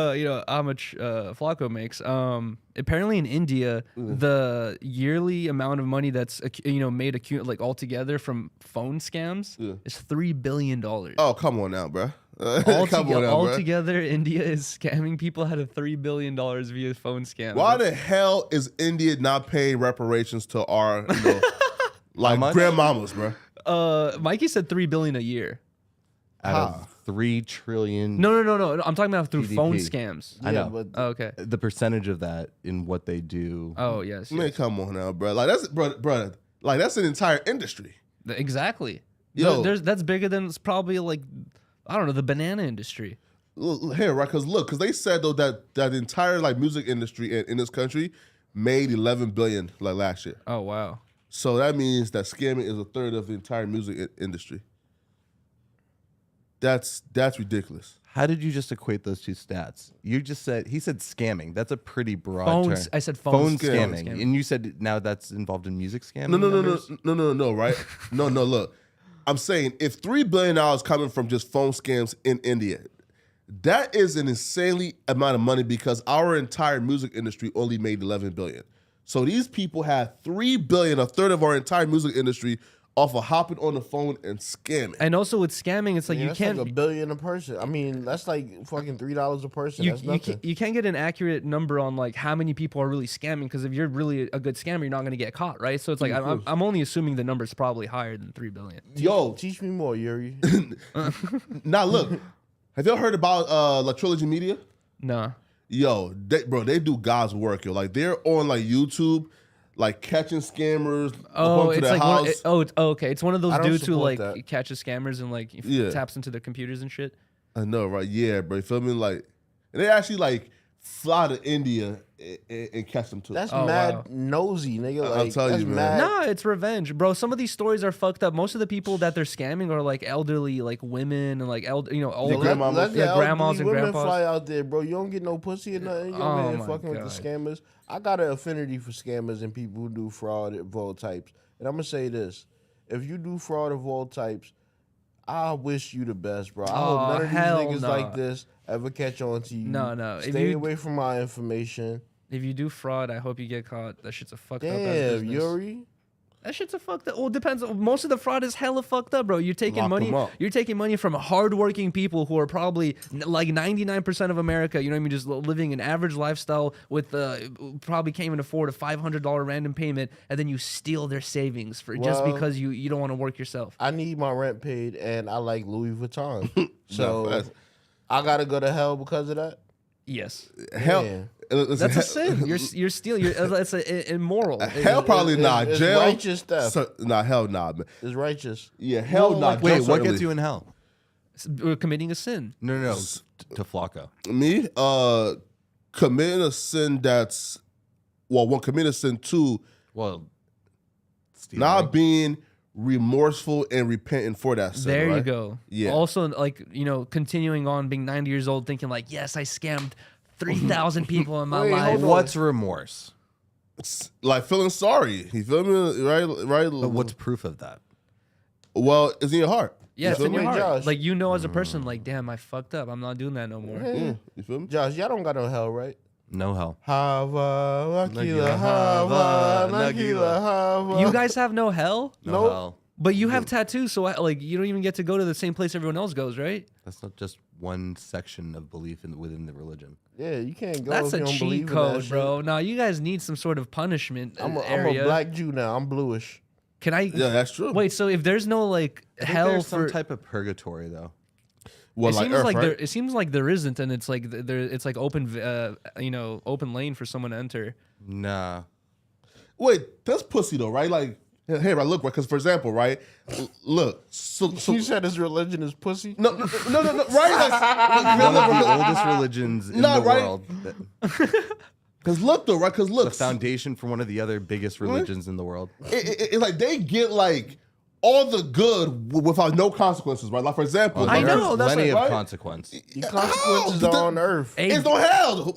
how much Flacco makes, apparently in India, the yearly amount of money that's made like altogether from phone scams is $3 billion. oh come on now, bro. Come on now, bro. Altogether, India is scamming people out of $3 billion via phone scams. Why the hell is India not paying reparations to our, like much? grandmamas, bro? Mikey said $3 billion a year. Out of 3 trillion. No. I'm talking about through phone GDP. scams. I know. but Oh, okay. The percentage of that in what they do. Oh yes. Man, come on now, bro. Like that's bro. Like that's an entire industry. Exactly. Yo. That's bigger than it's probably like, I don't know, the banana industry. Here, right? Because they said though that the entire like music industry in this country made 11 billion like last year. Oh wow. So that means that scamming is a third of the entire music industry. That's ridiculous. How did you just equate those two stats? He said scamming. That's a pretty broad Phones. term. I said phone scamming. scamming. And you said now that's involved in music scamming? No, right? No, look. I'm saying if $3 billion coming from just phone scams in India, that is an insanely amount of money because our entire music industry only made 11 billion. So these people had 3 billion, a third of our entire music industry, off of hopping on the phone and scamming. And also with scamming, it's like you that's can't like $1 billion a person. I mean, that's like fucking $3 a person. That's nothing. you can't get an accurate number on like how many people are really scamming, because if you're really a good scammer, you're not going to get caught, right? So it's like I'm only assuming the number's probably higher than 3 billion. Yo, Teach me more, Yuri. now look, have y'all heard about La Trilogy Media? Nah. Yo, they do God's work, yo. Like they're on like YouTube, like catching scammers. Oh, to it's their like house. okay. It's one of those I don't dudes who support like that. catches scammers and like Yeah. taps into their computers and shit. I know, right? Yeah, bro. You feel me? Like, and they actually like fly to India and catch them too. That's Oh, mad wow. nosy, nigga. I'll Like, tell that's you, man. mad. Nah, it's revenge, bro. Some of these stories are fucked up. Most of the people that they're scamming are like elderly, like women and like old Let grandmamas. the grandmas elderly and women grandpas. fly out there, bro. You don't get no pussy or nothing. You Oh over here my fucking with God. the scammers. I got an affinity for scammers and people who do fraud of all types. And I'm gonna say this: if you do fraud of all types, I wish you the best, bro. I hope none of hell these niggas no. like this ever catch on to you. No. If Stay you- away from my information. If you do fraud, I hope you get caught. That shit's a fucked up ass Damn, business. Yuri. That shit's a fucked up. Well, it depends. Most of the fraud is hella fucked up, bro. You're taking Lock money. them up. You're taking money from hardworking people who are probably like 99% of America. You know what I mean? Just living an average lifestyle with probably can't even afford a $500 random payment, and then you steal their savings for just Well- because you don't want to work yourself. I need my rent paid, and I like Louis Vuitton. No, So that's- I gotta go to hell because of that. Yes, hell. Yeah. that's a sin. You're stealing. That's immoral. Hell probably not. it's Jail. righteous theft. Nah, hell nah, man. It's righteous. Yeah, hell Well, nah. like- Wait, just what certainly. gets you in hell? We're committing a sin. No. To Flacco. Me? Committing a sin that's one, committing a sin, two, Well, stealing. not being remorseful and repentant for that sin. There you right? go. Yeah. Also, like, continuing on being 90 years old, thinking like, yes, I scammed 3,000 people in my Wait, life. hold on. What's remorse? It's like feeling sorry. You feel me? Right? But what's proof of that? Well, it's in your heart. Yeah, it's in your Wait, heart. Josh. Like, as a person, like, damn, I fucked up. I'm not doing that no more. Yeah, you feel me? Josh, y'all don't got no hell, right? No hell. Hava, Nagila, Nakila, Hava, Hava, Nagila. Nakila, Hava. You guys have no hell, No Nope. hell. but you have tattoos, so like, you don't even get to go to the same place everyone else goes, right? That's not just one section of belief within the religion. Yeah, you can't go That's if a you don't believe cheat in code, that bro. No, you guys need some sort of punishment shit. I'm a area. black Jew now. I'm bluish. Can I? Yeah, that's true. Wait, so if there's no like I think hell there's some for type of purgatory though. Well, it like seems Earth, like right? it seems like there isn't, and it's like it's like open, open lane for someone to enter. Nah. Wait, that's pussy though, right? Like, hey, right, look, right? Because for example, right? Look, so You said his religion is pussy? no, right? Like, One of the oldest religions in Nah, the right? world. Because look though, right? Because look, The foundation for one of the other biggest religions in the world. it's like they get like all the good without no consequences, right? Like for example, I like, know, that's plenty right. of consequence. The consequences How? are on earth. It's no hell.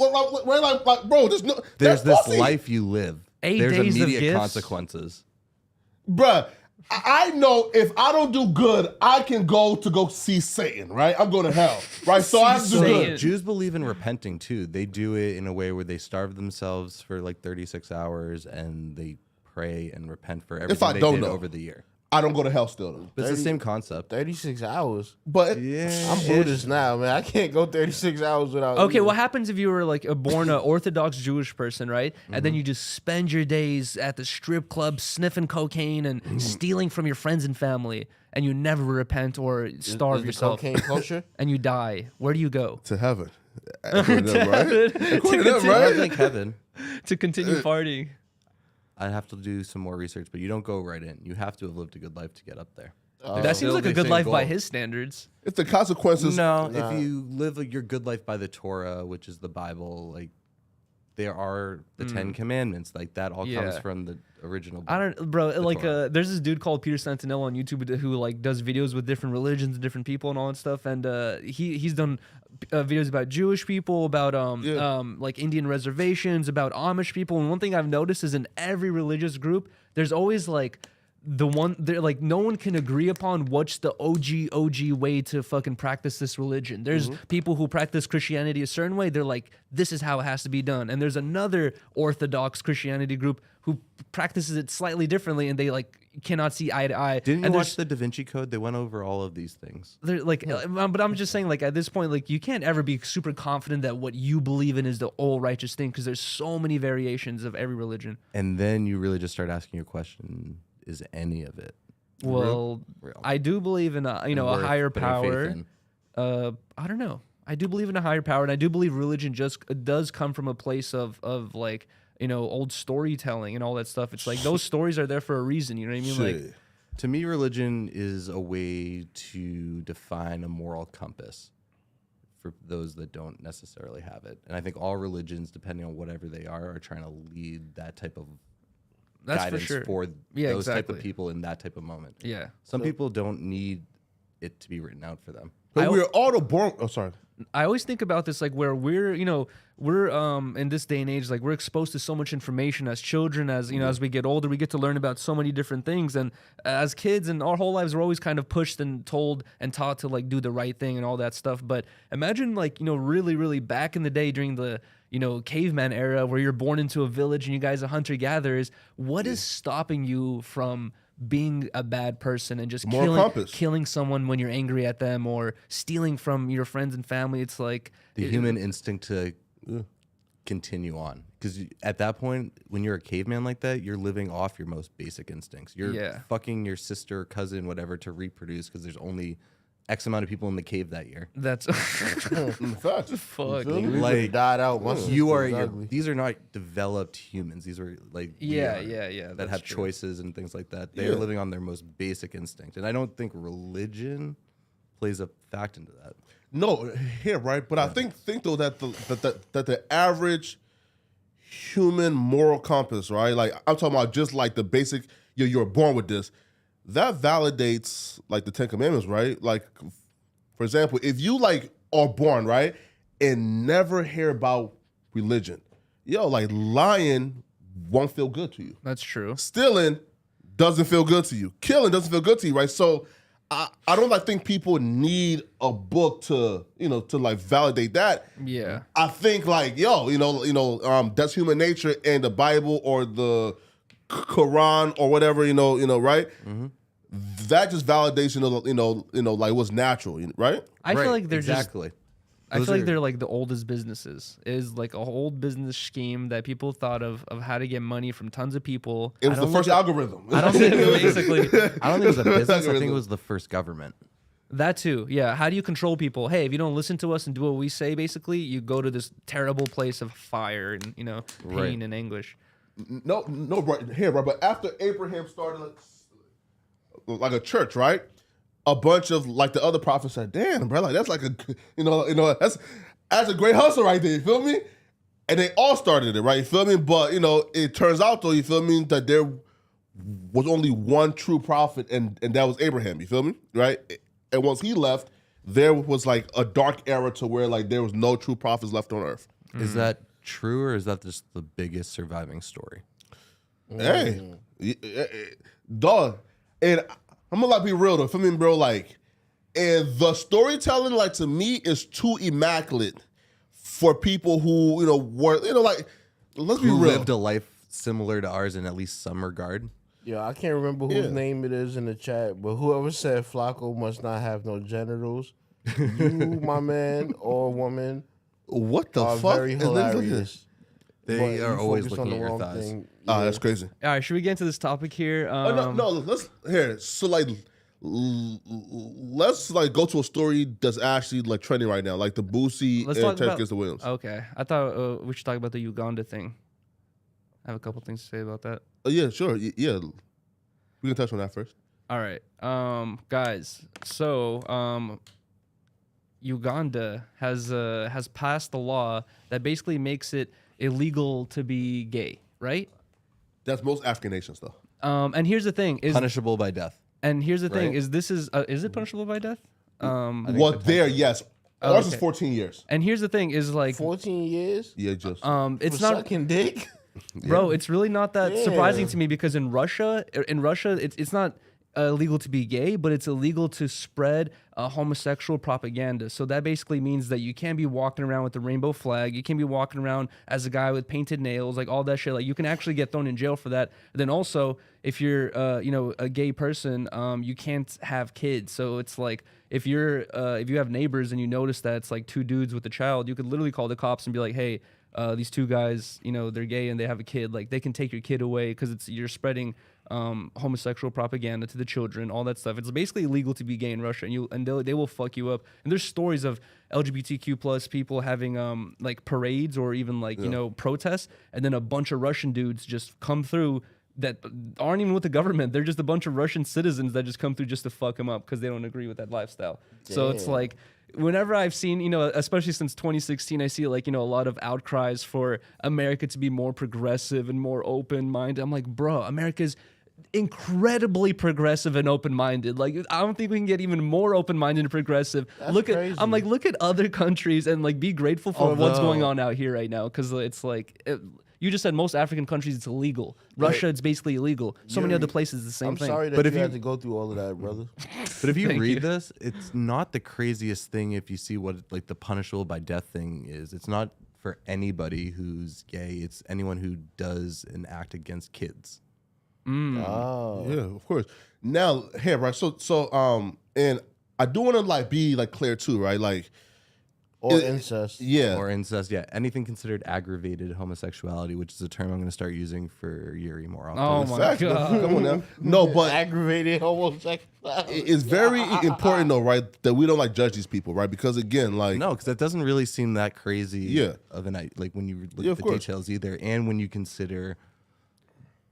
Like, bro, there's no. There's that's this pussy. life you live. 8 There's days of immediate gifts. consequences. Bruh, I know if I don't do good, I can go see Satan, right? I'm going to hell, right? So I have to do Satan. good. Jews believe in repenting too. They do it in a way where they starve themselves for like 36 hours and they pray and repent for everything I they don't did know. over the year. I don't go to hell still. Though. But it's the same concept. 36 hours. But Yeah. I'm Buddhist now, man. I can't go 36 hours without. Okay, eating. what happens if you were like born an Orthodox Jewish person, right? And then you just spend your days at the strip club sniffing cocaine and stealing from your friends and family, and you never repent or starve Is yourself, the cocaine kosher? and you die? Where do you go? to heaven. According to them, right? According to them, I right? don't think heaven. To continue partying. I'd have to do some more research, but you don't go right in. You have to have lived a good life to get up there. That seems like a good life by his standards. If the consequences, No, if you live your good life by the Torah, which is the Bible, like there are the 10 Commandments, like that all comes Yeah. from the original. I don't, bro. Like, Torah. there's this dude called Peter Santinello on YouTube who like does videos with different religions and different people and all that stuff. And he's done videos about Jewish people, about like Indian reservations, about Amish people. And one thing I've noticed is in every religious group, there's always like the one they're like no one can agree upon what's the OG way to fucking practice this religion. There's people who practice Christianity a certain way. They're like, this is how it has to be done. And there's another Orthodox Christianity group who practices it slightly differently, and they like cannot see eye to eye. Didn't you and watch the Da Vinci Code? They went over all of these things. they're like, but I'm just saying, like at this point, like you can't ever be super confident that what you believe in is the all righteous thing because there's so many variations of every religion. And then you really just start asking your question: is any of it Well, real? I do believe in a a Worth higher putting faith power. in? I don't know. I do believe in a higher power, and I do believe religion just does come from a place of like old storytelling and all that stuff. It's like those stories are there for a reason. You know what I mean? Like, shit. To me, religion is a way to define a moral compass for those that don't necessarily have it. And I think all religions, depending on whatever they are trying to lead that type of that's guidance for sure. for Yeah, those type exactly. of people in that type of moment. Yeah. Some people don't need it to be written out for them. But we're all born. Oh, sorry. I always think about this like where we're in this day and age, like we're exposed to so much information as children, as as we get older, we get to learn about so many different things. And as kids and our whole lives, we're always kind of pushed and told and taught to like do the right thing and all that stuff. But imagine like, really, really back in the day during the caveman era where you're born into a village and you guys are hunter-gatherers. What is stopping you from being a bad person and just killing someone when you're angry at them or stealing from your friends and family? It's like The human instinct to continue on. Because at that point, when you're a caveman like that, you're living off your most basic instincts. You're fucking your sister, cousin, whatever, to reproduce because there's only X amount of people in the cave that year. that's Facts. fuck. Like, died out. These are not developed humans. These are like Yeah. that that's have true. choices and things like that. They are living on their most basic instinct, and I don't think religion plays a fact into that. No, here, right? But I think though that the average human moral compass, right? Like I'm talking about just like the basic. You're born with this. That validates like the 10 Commandments, right? Like, for example, if you like are born, right, and never hear about religion, like lying won't feel good to you. That's true. Stealing doesn't feel good to you. Killing doesn't feel good to you, right? So I don't think people need a book to to like validate that. Yeah. I think like that's human nature, and the Bible or the Quran or whatever, right? Mm-hmm. That just validates, like what's natural, right? I feel like they're exactly. I feel Those like are- they're like the oldest businesses. Is like a whole business scheme that people thought of how to get money from tons of people. It was the first algorithm. I don't think basically I don't think it was a business. I think it was the first government. that too. Yeah. How do you control people? Hey, if you don't listen to us and do what we say, basically, you go to this terrible place of fire and pain Right. and anguish. No, right here, right. But after Abraham started like a church, right? A bunch of like the other prophets said, "Damn, bro, like that's like a that's a great hustle right there." You feel me? And they all started it, right? You feel me? But it turns out though, you feel me, that there was only one true prophet, and that was Abraham. You feel me? Right? And once he left, there was like a dark era to where like there was no true prophets left on earth. Is that true, or is that just the biggest surviving story? Hey, dog. And I'm gonna like be real though. For me, bro, like, and the storytelling, like to me, is too immaculate for people who were like, let's be Who real. lived a life similar to ours in at least some regard? Yeah, I can't remember whose name it is in the chat, but whoever said Flacco must not have no genitals, you, my man or woman, What the are fuck? very hilarious. They But are you always focus looking on at the your wrong thighs. thing. That's crazy. All right, should we get into this topic here? No, let's here. So like, let's like go to a story that's actually like trending right now, like the Boosie Let's and talk Ted about- against the Williams. Okay, I thought we should talk about the Uganda thing. I have a couple things to say about that. Yeah, sure. Yeah, we can touch on that first. All right, guys. So, Uganda has passed a law that basically makes it illegal to be gay, right? That's most African nations, though. And here's the thing: is Punishable by death. and here's the thing: right? is it punishable by death? Well, there, yes. Ours is okay. 14 years. And here's the thing: is like 14 years? Yeah, just. it's For not. sucking dick? Bro, it's really not that Yeah. surprising to me because in Russia, it's not illegal to be gay, but it's illegal to spread homosexual propaganda. So that basically means that you can't be walking around with the rainbow flag. You can't be walking around as a guy with painted nails, like all that shit. Like you can actually get thrown in jail for that. And then also, if you're a gay person, you can't have kids. So it's like if you have neighbors and you notice that it's like two dudes with a child, you could literally call the cops and be like, hey. These two guys, they're gay and they have a kid. Like they can take your kid away because you're spreading homosexual propaganda to the children, all that stuff. It's basically illegal to be gay in Russia, and they will fuck you up. And there's stories of LGBTQ plus people having like parades or even like protests, and then a bunch of Russian dudes just come through that aren't even with the government. They're just a bunch of Russian citizens that just come through just to fuck them up because they don't agree with that lifestyle. So it's like. Whenever I've seen, especially since 2016, I see like, a lot of outcries for America to be more progressive and more open-minded. I'm like, bro, America's incredibly progressive and open-minded. Like, I don't think we can get even more open-minded and progressive. Crazy. I'm like, look at other countries and like be grateful for what's Although- going on out here right now. Because it's like, you just said most African countries it's illegal. Russia, it's basically illegal. So many other places, the same I'm thing. sorry that But you if you- had to go through all of that, brother. But if you Thank read you. this, it's not the craziest thing if you see what like the punishable by death thing is. It's not for anybody who's gay. It's anyone who does an act against kids. Oh. Yeah, of course. Now, here, right? So, and I do want to like be like clear too, right? Like, Or incest. yeah, Or incest, yeah. Anything considered aggravated homosexuality, which is a term I'm going to start using for Yuri more often. Oh my Facts, bro. God. Come on now. No, but Aggravated homosexuality. it's very important though, right? That we don't like judge these people, right? Because again, like, No, because that doesn't really seem that crazy Yeah. of an like when you look Yeah, at of the course. details either, and when you consider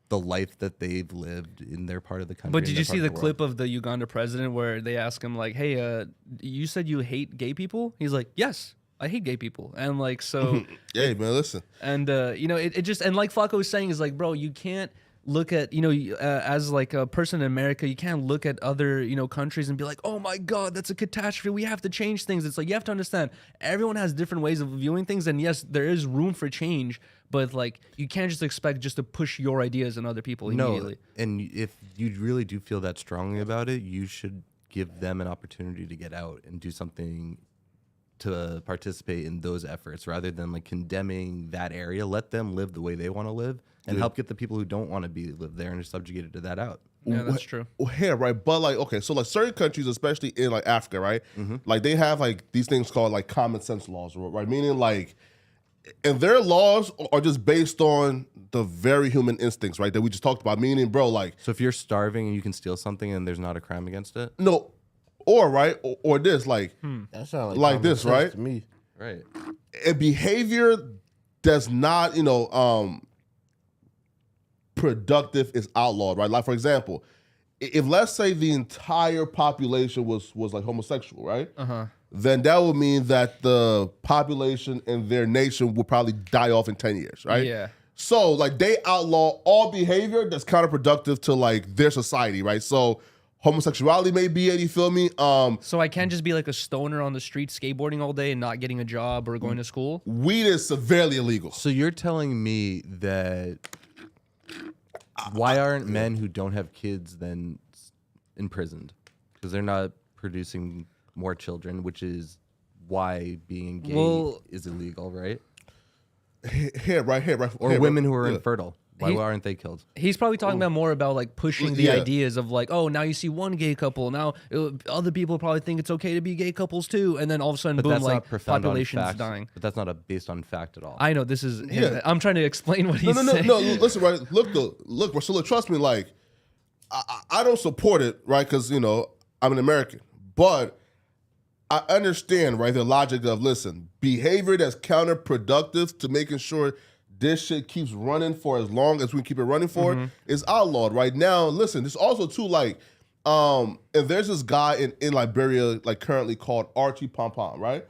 the life that they've lived in their part of the country. But and did their you see part the of world. clip of the Uganda president where they ask him like, "Hey, you said you hate gay people?" He's like, "Yes, I hate gay people." And like so, hey man, listen. and it just and like Flacco was saying is like, bro, you can't look at as like a person in America, you can't look at other countries and be like, oh my God, that's a catastrophe. We have to change things. It's like you have to understand everyone has different ways of viewing things, and yes, there is room for change, but like you can't just expect just to push your ideas on other people immediately. No, and if you really do feel that strongly about it, you should give them an opportunity to get out and do something to participate in those efforts rather than like condemning that area. Let them live the way they want to live and help get the people who don't want to live there and are subjugated to that out. Yeah, that's true. Yeah, right. But like, okay, so like certain countries, especially in like Africa, right? Like they have like these things called like common sense laws, right? Meaning like, and their laws are just based on the very human instincts, right? That we just talked about. Meaning, bro, like, So if you're starving and you can steal something and there's not a crime against it, no, or right, or this, like, That sounds Like common this, sense right? To me. right? a behavior that's not, productive is outlawed, right? Like for example, if let's say the entire population was like homosexual, right? Then that would mean that the population in their nation would probably die off in 10 years, right? Yeah. So like they outlaw all behavior that's counterproductive to like their society, right? So homosexuality may be it, you feel me? So I can't just be like a stoner on the street skateboarding all day and not getting a job or going to school? Weed is severely illegal. So you're telling me that why aren't men who don't have kids then imprisoned? Because they're not producing more children, which is why being gay Well- is illegal, right? Here, right. Or here, women right, who are yeah. infertile. Why aren't they killed? He's probably talking about more about like pushing the Yeah. ideas of like, oh, now you see one gay couple, now other people probably think it's okay to be gay couples too, and then all of a sudden, But boom, that's like not profound on population's fact. dying. But that's not based on fact at all. I know this is. Yeah. I'm trying to explain what he's saying. No. Listen, right? Look, Marcelo, trust me. Like, I don't support it, right? Because I'm an American, but I understand, right, the logic of behavior that's counterproductive to making sure this shit keeps running for as long as we keep it running for is outlawed right now. Listen, there's also too and there's this guy in Liberia currently called Archie Pompom, right?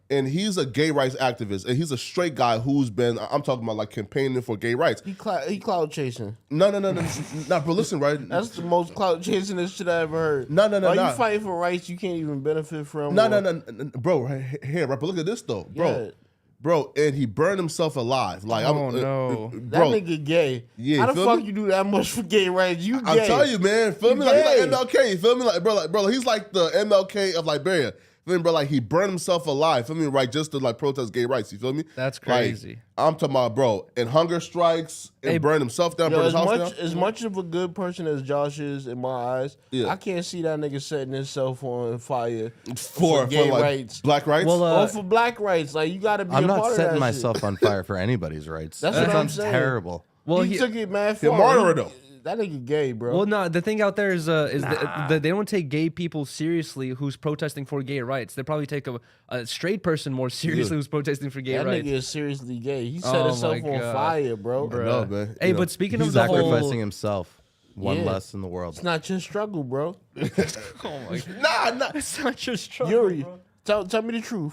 And he's a gay rights activist, and he's a straight guy who's been, I'm talking about campaigning for gay rights. He clout chasing. No, bro, listen, right? That's the most clout chasing shit I ever heard. No. You fighting for rights you can't even benefit from. No, bro, right here, right? But look at this though, bro. Yeah. Bro, and he burned himself alive. No. That bro. nigga gay. Yeah, how the feel fuck me? you do that much for gay rights? You gay. I'm telling you, man. Feel me? You He's like gay. MLK. You feel me? Bro, he's like the MLK of Liberia. Feel me, bro? He burned himself alive. Feel me? Right, just to protest gay rights. You feel me? That's crazy. I'm talking about, bro, and hunger strikes and burn himself down, Yo, burn his house down. as much of a good person as Josh is in my eyes, Yeah. I can't see that nigga setting himself on fire For gay rights. black rights. Well, Or for black rights. Like, you gotta be I'm a not part of setting that myself shit. on fire for anybody's rights. That's that what I'm sounds saying. terrible. Well, he took it mad He a far. martyr, though. That nigga gay, bro. Well, no, the thing out there is that they don't take gay people seriously who's protesting for gay rights. They probably take a straight person more seriously who's protesting for gay that rights. nigga is seriously gay. He set Oh himself my on God. fire, bro. Bruh. No, man. Hey, but speaking of He's the sacrificing whole, himself. One Yeah. less in the world. It's not your struggle, bro. oh my God, Nah. it's not your struggle. Yuri, tell me the truth.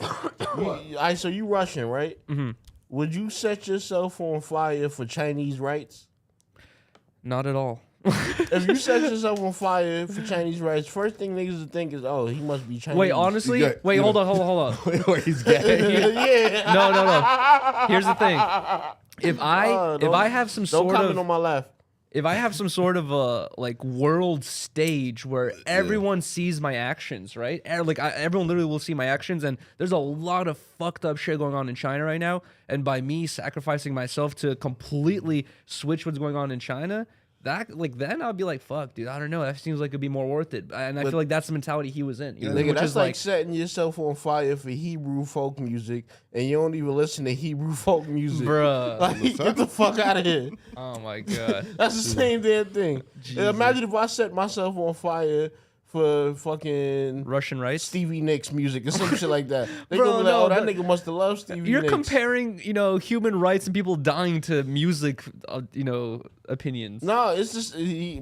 So you Russian, right? Mm-hmm. Would you set yourself on fire for Chinese rights? Not at all. If you set yourself on fire for Chinese rights, first thing niggas would think is, oh, he must be Chinese. Wait, honestly, Yeah, wait, yeah. hold on. Where he's gay. yeah. No. Here's the thing. If I have some Don't sort comment of on my laugh. if I have some sort of a world stage where everyone sees my actions, right? Everyone literally will see my actions, and there's a lot of fucked up shit going on in China right now. And by me sacrificing myself to completely switch what's going on in China, then I'll be like, fuck, dude, I don't know. That seems like it'd be more worth it. And I feel like that's the mentality he was in. You know, Nigga, which that's is like setting yourself on fire for Hebrew folk music, and you don't even listen to Hebrew folk music. bruh. Like, get the fuck out of here. Oh my God. That's the same damn thing. Imagine if I set myself on fire for fucking Russian rights. Stevie Nicks music or some shit like that. They Bro, gonna be like, no, oh, that but nigga must have loved Stevie You're Nicks. comparing, human rights and people dying to music, opinions. No, it's just,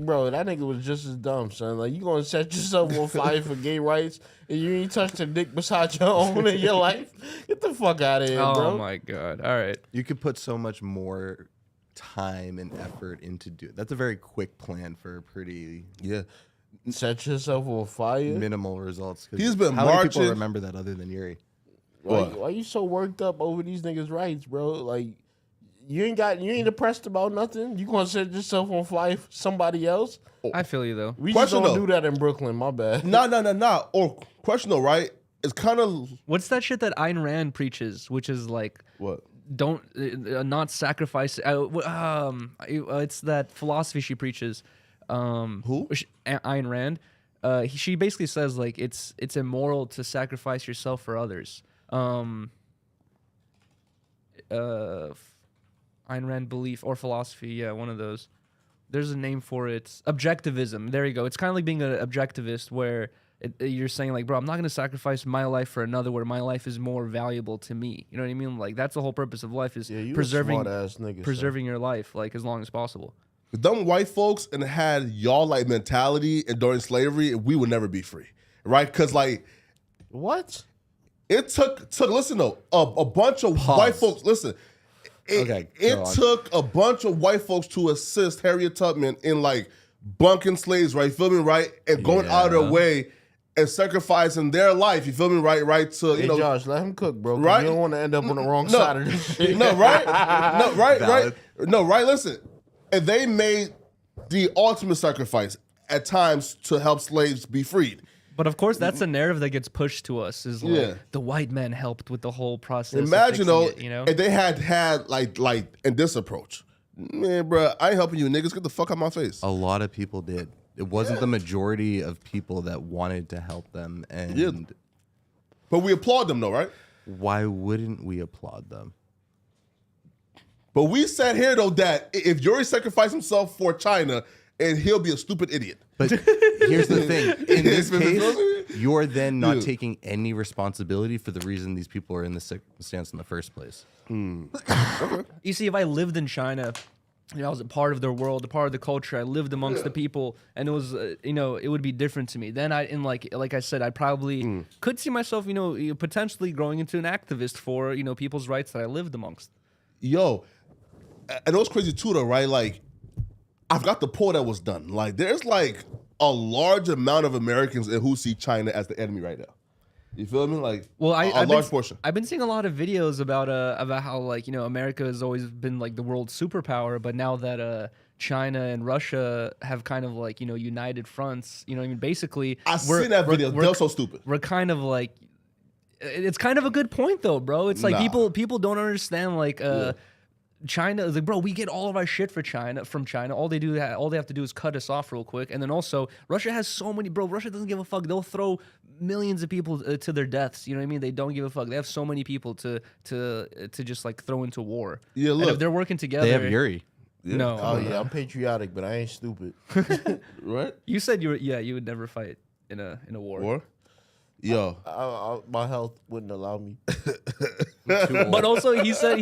bro, that nigga was just as dumb, son. Like, you gonna set yourself on fire for gay rights and you ain't touched a dick beside your own in your life? Get the fuck out of here, Oh bro. my God. All right. You could put so much more time and effort into it. That's a very quick plan for a pretty Set yourself on fire? minimal results. 'Cause He's been how many people marching- remember that other than Yuri? Why you so worked up over these niggas' rights, bro? Like, you ain't depressed about nothing. You gonna set yourself on fire for somebody else? I feel you though. We Question just don't though. do that in Brooklyn. My bad. Nah. Or question though, right? It's kind of What's that shit that Ayn Rand preaches, which is like what? don't not sacrifice. It's that philosophy she preaches. Who? Ayn Rand. She basically says like it's immoral to sacrifice yourself for others. Ayn Rand belief or philosophy, yeah, one of those. There's a name for it. Objectivism. There you go. It's kind of like being an objectivist where you're saying like, bro, I'm not going to sacrifice my life for another where my life is more valuable to me. You know what I mean? Like that's the whole purpose of life is You preserving a smart-ass nigga, preserving your life like as long as possible. Them white folks and had y'all mentality and during slavery, we would never be free, right? Because What? it took listen though, a bunch of white folks. Listen, it took a bunch of white folks to assist Harriet Tubman in bunking slaves, right? You feel me, right? And going out of their way and sacrificing their life. You feel me, right? To Hey, Josh, let him cook, bro. 'cause Right? You don't want to end up on the wrong side of this shit. No, right? No, right, Valid. right. No, right. Listen, and they made the ultimate sacrifice at times to help slaves be freed. But of course, that's a narrative that gets pushed to us. Is like Yeah. the white men helped with the whole process. Imagine of though, fixing it, and they had in this approach. Man, bro, I ain't helping you, niggas. Get the fuck out my face. A lot of people did. It wasn't the majority of people that wanted to help them. And Yeah. But we applaud them, though, right? why wouldn't we applaud them? But we said here, though, that if Yuri sacrificed himself for China, and he'll be a stupid idiot. But here's the thing. In this It's been case, fulfilled? you're then not Yeah. taking any responsibility for the reason these people are in this circumstance in the first place. You see, if I lived in China, I was a part of their world, a part of the culture. I lived amongst the people, and it was, it would be different to me. Then like I said, I probably could see myself, potentially growing into an activist for, people's rights that I lived amongst. Yo, and it was crazy too, though, right? Like, I've got the poll that was done. Like, there's like a large amount of Americans who see China as the enemy right now. You feel me? Like, Well, a large portion. I've been seeing a lot of videos about how America has always been like the world superpower, but now that China and Russia have kind of united fronts, basically I seen that video. They're so stupid. We're kind of like, it's kind of a good point though, bro. It's like Nah. people don't understand China is like, bro, we get all of our shit from China. All they have to do is cut us off real quick. And then also, Russia has so many, bro. Russia doesn't give a fuck. They'll throw millions of people to their deaths. You know what I mean? They don't give a fuck. They have so many people to just like throw into war. Yeah, And look. if they're working together, They have Yuri. No, Oh yeah, I'm patriotic, but I ain't stupid. Right? you said you would never fight in a war. Or, yo, My health wouldn't allow me. But also he said,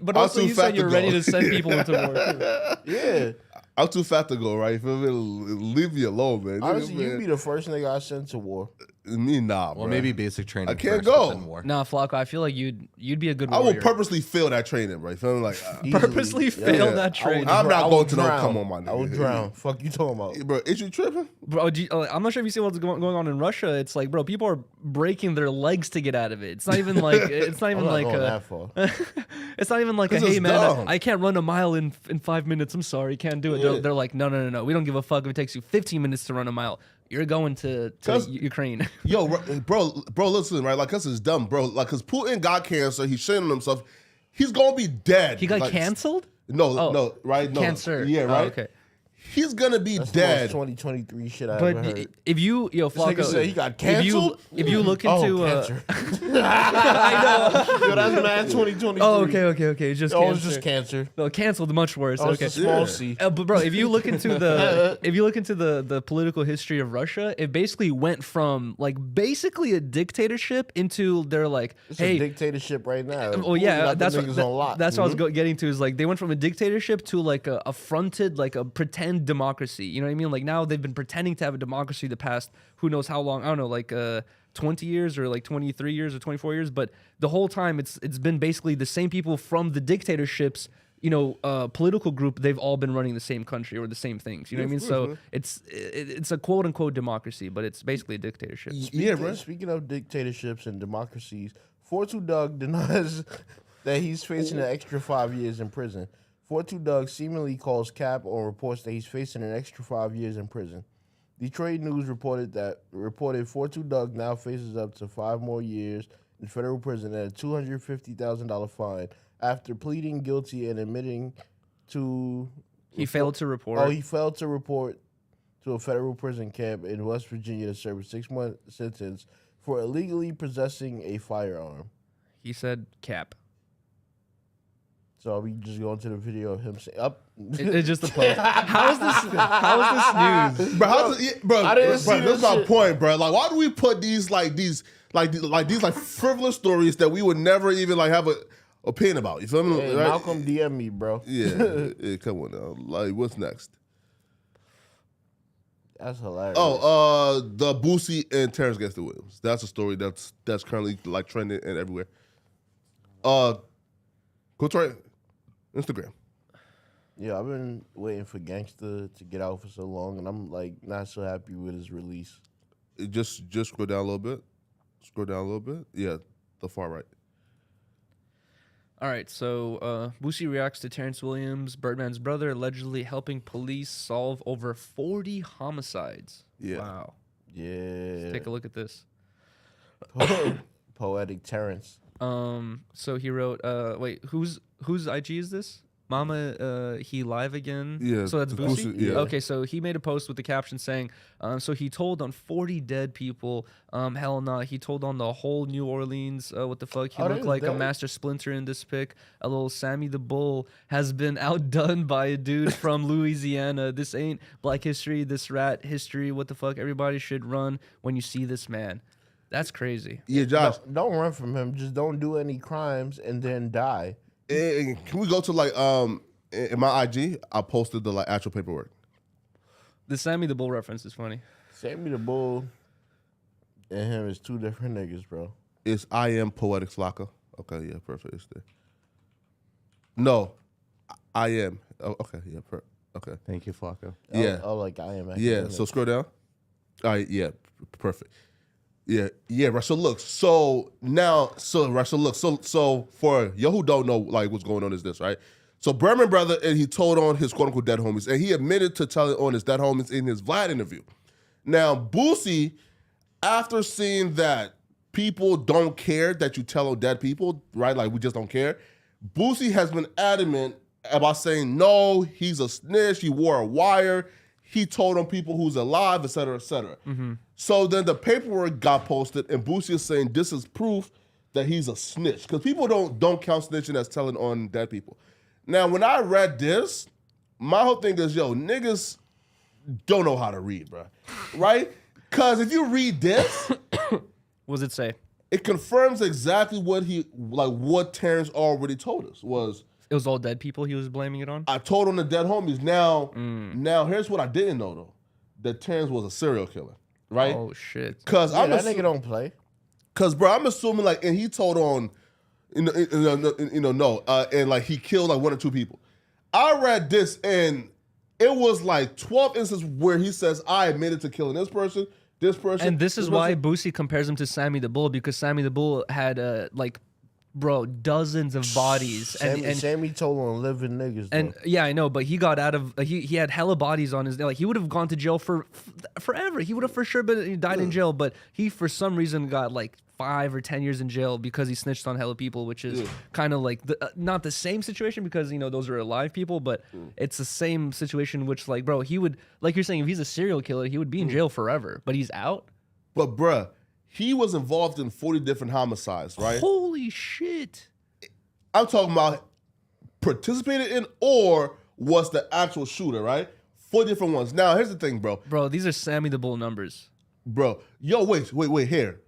but I'm also too you fat said to you're go. ready to send people into war too. Yeah. I'm too fat to go, right? You feel me? Leave me alone, man. Honestly, man. you'd be the first nigga I send to war. Me, nah, Well, bruh. maybe basic training. I can't first, go. but then war. Nah, Flacco, I feel like you'd be a good I warrior. will purposely fail that training, right? Feel me? Like, Easily. Purposely Yeah. fail that training. I'm Bro, not I going would to no drown. come on, my nigga. I would drown. Fuck you talking about? Bro, is you tripping? Bro, I'm not sure if you see what's going on in Russia. It's like, bro, people are breaking their legs to get out of it. It's not even like it's not I'm even not like going that far. it's not even like a, 'Cause hey it's man, dumb. I can't run a mile in 5 minutes. I'm sorry, can't do it. Yeah. They're like, no. We don't give a fuck if it takes you 15 minutes to run a mile. You're going to 'Cause- Ukraine. Yo, bro, listen, right? Like, cause it's dumb, bro. Like, cause Putin got cancer. He's shitting on himself. He's gonna be dead. He got Like, canceled. No, right? No, Cancer. Yeah, Oh, right. okay. He's gonna be That's dead. the most 2023 shit I ever But heard. if you, This nigga said he Flacco, got if you canceled. look into cancer. I know. Yo, that's mad 2023. Oh, okay. It's just Oh, cancer. it's just cancer. No, canceled, much worse. Oh, it's Okay. a small Yeah. C. But bro, if you look into the political history of Russia, it basically went from like basically a dictatorship into they're like, It's hey, a dictatorship right now. well, yeah, Got the that's what, niggas on lock. that's what I was getting to. Is like they went from a dictatorship to like a fronted, like a pretend democracy. You know what I mean? Like now they've been pretending to have a democracy the past who knows how long. I don't know, like 20 years or like 23 years or 24 years. But the whole time it's been basically the same people from the dictatorships. Political group. They've all been running the same country or the same things. You know what I mean? So it's a quote unquote democracy, but it's basically a dictatorship. Yeah, bro. Speaking of dictatorships and democracies, 42 Doug denies that he's facing an extra 5 years in prison. 42 Doug seemingly calls cap on reports that he's facing an extra 5 years in prison. Detroit News reported 42 Doug now faces up to 5 more years in federal prison and a $250,000 fine after pleading guilty and admitting to He failed to report. Oh, he failed to report to a federal prison camp in West Virginia to serve a 6-month sentence for illegally possessing a firearm. He said cap. So are we just going to the video of him saying, "Up"? It's just a post. How is this news? Bro, I didn't see that's this my shit. point, bro. Like, why do we put these frivolous stories that we would never even like have a opinion about? You feel me? Hey, Right? Malcolm DM me, bro. Yeah, come on now. Like, what's next? That's hilarious. Oh, the Boosie and Terrence Gangsta Williams. That's a story that's currently like trending and everywhere. Go try Instagram. Yeah, I've been waiting for Gangsta to get out for so long, and I'm like not so happy with his release. Just scroll down a little bit. Scroll down a little bit. Yeah, the far right. All right, so Boosie reacts to Terrence Williams, Birdman's brother, allegedly helping police solve over 40 homicides. Yeah. Wow. Yeah. Let's take a look at this. Poetic Terrence. So he wrote, wait, whose IG is this? he live again. Yeah, So that's Boosie. Boosie, yeah. Okay, so he made a post with the caption saying, so he told on 40 dead people. Hell nah. He told on the whole New Orleans. What the fuck? He looked like a master splinter in this pic. A little Sammy the Bull has been outdone by a dude from Louisiana. This ain't Black history. This rat history. What the fuck? Everybody should run when you see this man. That's crazy. Yeah, Josh. Don't run from him. Just don't do any crimes and then die. And can we go to like in my IG? I posted the like actual paperwork. The Sammy the Bull reference is funny. Sammy the Bull and him is two different niggas, bro. It's I am Poetic Flocka. Okay, yeah, perfect. It's there. No, I am. Oh, okay, yeah, okay. Thank you, Flocka. Yeah. Oh, like I am. Yeah. So scroll down. All right. Yeah. Perfect. Yeah. Right. So look. So for y'all who don't know like what's going on is this, right? So Berman brother, and he told on his quote unquote dead homies, and he admitted to telling on his dead homies in his Vlad interview. Now Boosie, after seeing that people don't care that you tell on dead people, right? Like we just don't care. Boosie has been adamant about saying no, he's a snitch. He wore a wire. He told on people who's alive, et cetera, et cetera. Mm-hmm. So then the paperwork got posted, and Boosie is saying this is proof that he's a snitch because people don't count snitching as telling on dead people. Now, when I read this, my whole thing is, yo, niggas don't know how to read, bro, right? Because if you read this, What does it say? it confirms exactly what Terrence already told us was. It was all dead people he was blaming it on? I told on the dead homies. Now here's what I didn't know though: that Terrence was a serial killer, right? Oh shit! Because that nigga don't play. Because bro, I'm assuming like, and he told on, and like he killed like 1 or 2 people. I read this and it was like 12 instances where he says I admitted to killing this person. And this is why Boosie compares him to Sammy the Bull, because Sammy the Bull had dozens of bodies. Sammy told on living niggas. And yeah, I know, but he got out of he had hella bodies on his, like he would have gone to jail for forever. He would have for sure died in jail, but he for some reason got like 5 or 10 years in jail because he snitched on hella people, which is kind of like not the same situation because those are alive people, but it's the same situation. Which like, bro, he would, like you're saying, if he's a serial killer, he would be in jail forever, but he's out. But bruh, he was involved in 40 different homicides, right? Holy shit! I'm talking about participated in or was the actual shooter, right? 4 different ones. Now here's the thing, bro. Bro, these are Sammy the Bull numbers, bro. Yo, wait, here.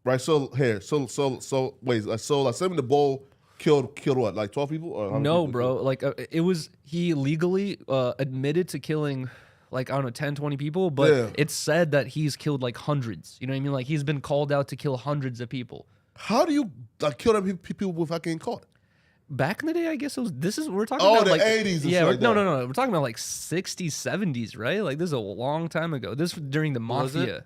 Right, so like Sammy the Bull killed what, like 12 people? Or no, people bro. Like it was, he legally admitted to killing like, I don't know, 10, 20 people, but it's said that he's killed like hundreds. You know what I mean? Like he's been called out to kill hundreds of people. How do you kill them people without getting caught? Back in the day, I guess we're talking about the like 80s. Yeah, no. We're talking about like 60s, 70s, right? Like this is a long time ago. This was during the mafia.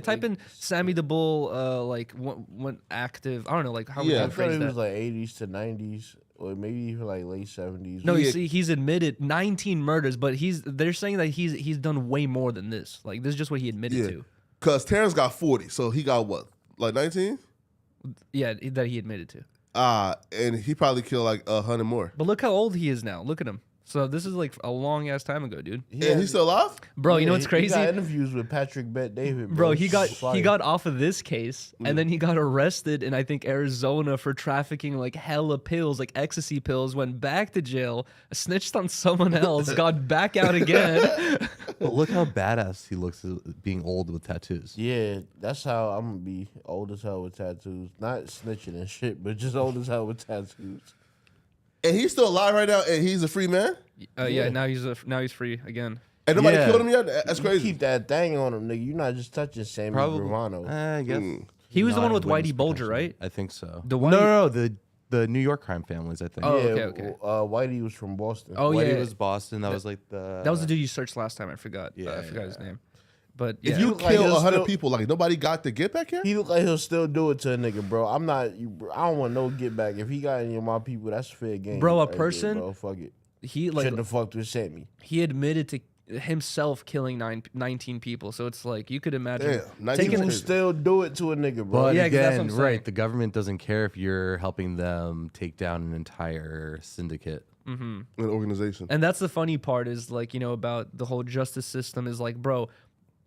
Type in Sammy the Bull, like when active. I don't know, like how would you I thought phrase it that? was like 80s to 90s, or maybe even like late 70s. No, you see, he's admitted 19 murders, but they're saying that he's done way more than this. Like this is just what he admitted to. Because Terrence got 40, so he got what, like 19? Yeah, that he admitted to. And he probably killed like 100 more. But look how old he is now. Look at him. So this is like a long ass time ago, dude. And he's still alive? Bro, you know what's crazy? He got interviews with Patrick Bet David. Bro, he got off of this case, and then he got arrested in, I think, Arizona for trafficking like hella pills, like ecstasy pills, went back to jail, snitched on someone else, got back out again. But look how badass he looks being old with tattoos. Yeah, that's how I'm gonna be, old as hell with tattoos. Not snitching and shit, but just old as hell with tattoos. And he's still alive right now, and he's a free man? Yeah, now he's free again. And nobody killed him yet? That's crazy. You keep that thing on him, nigga. You're not just touching Sammy Gravano. I guess. He was the one with Not Whitey Bulger, right? I think so. The one No, the New York crime families, I think. Oh, yeah, okay. Whitey was from Boston. Oh, Whitey yeah. was Boston. That was like the... That was the dude you searched last time. I forgot. Yeah, I forgot his yeah. name. But If yeah. you look like kill he'll 100 still- people, like nobody got to get back here? He look like he'll still do it to a nigga, bro. I don't want no get back. If he got any of my people, that's fair game. Bro, a right there, person- bro. Fuck it. he like Shouldn't have fucked with Sammy. he admitted to himself killing 19 people. So it's like you could imagine Damn, 19 taking People crazy. still do it to a nigga, bro. But Yeah, 'cause that's what again, I'm saying. right, the government doesn't care if you're helping them take down an entire syndicate. an organization. And that's the funny part is like, you know, about the whole justice system is like, bro,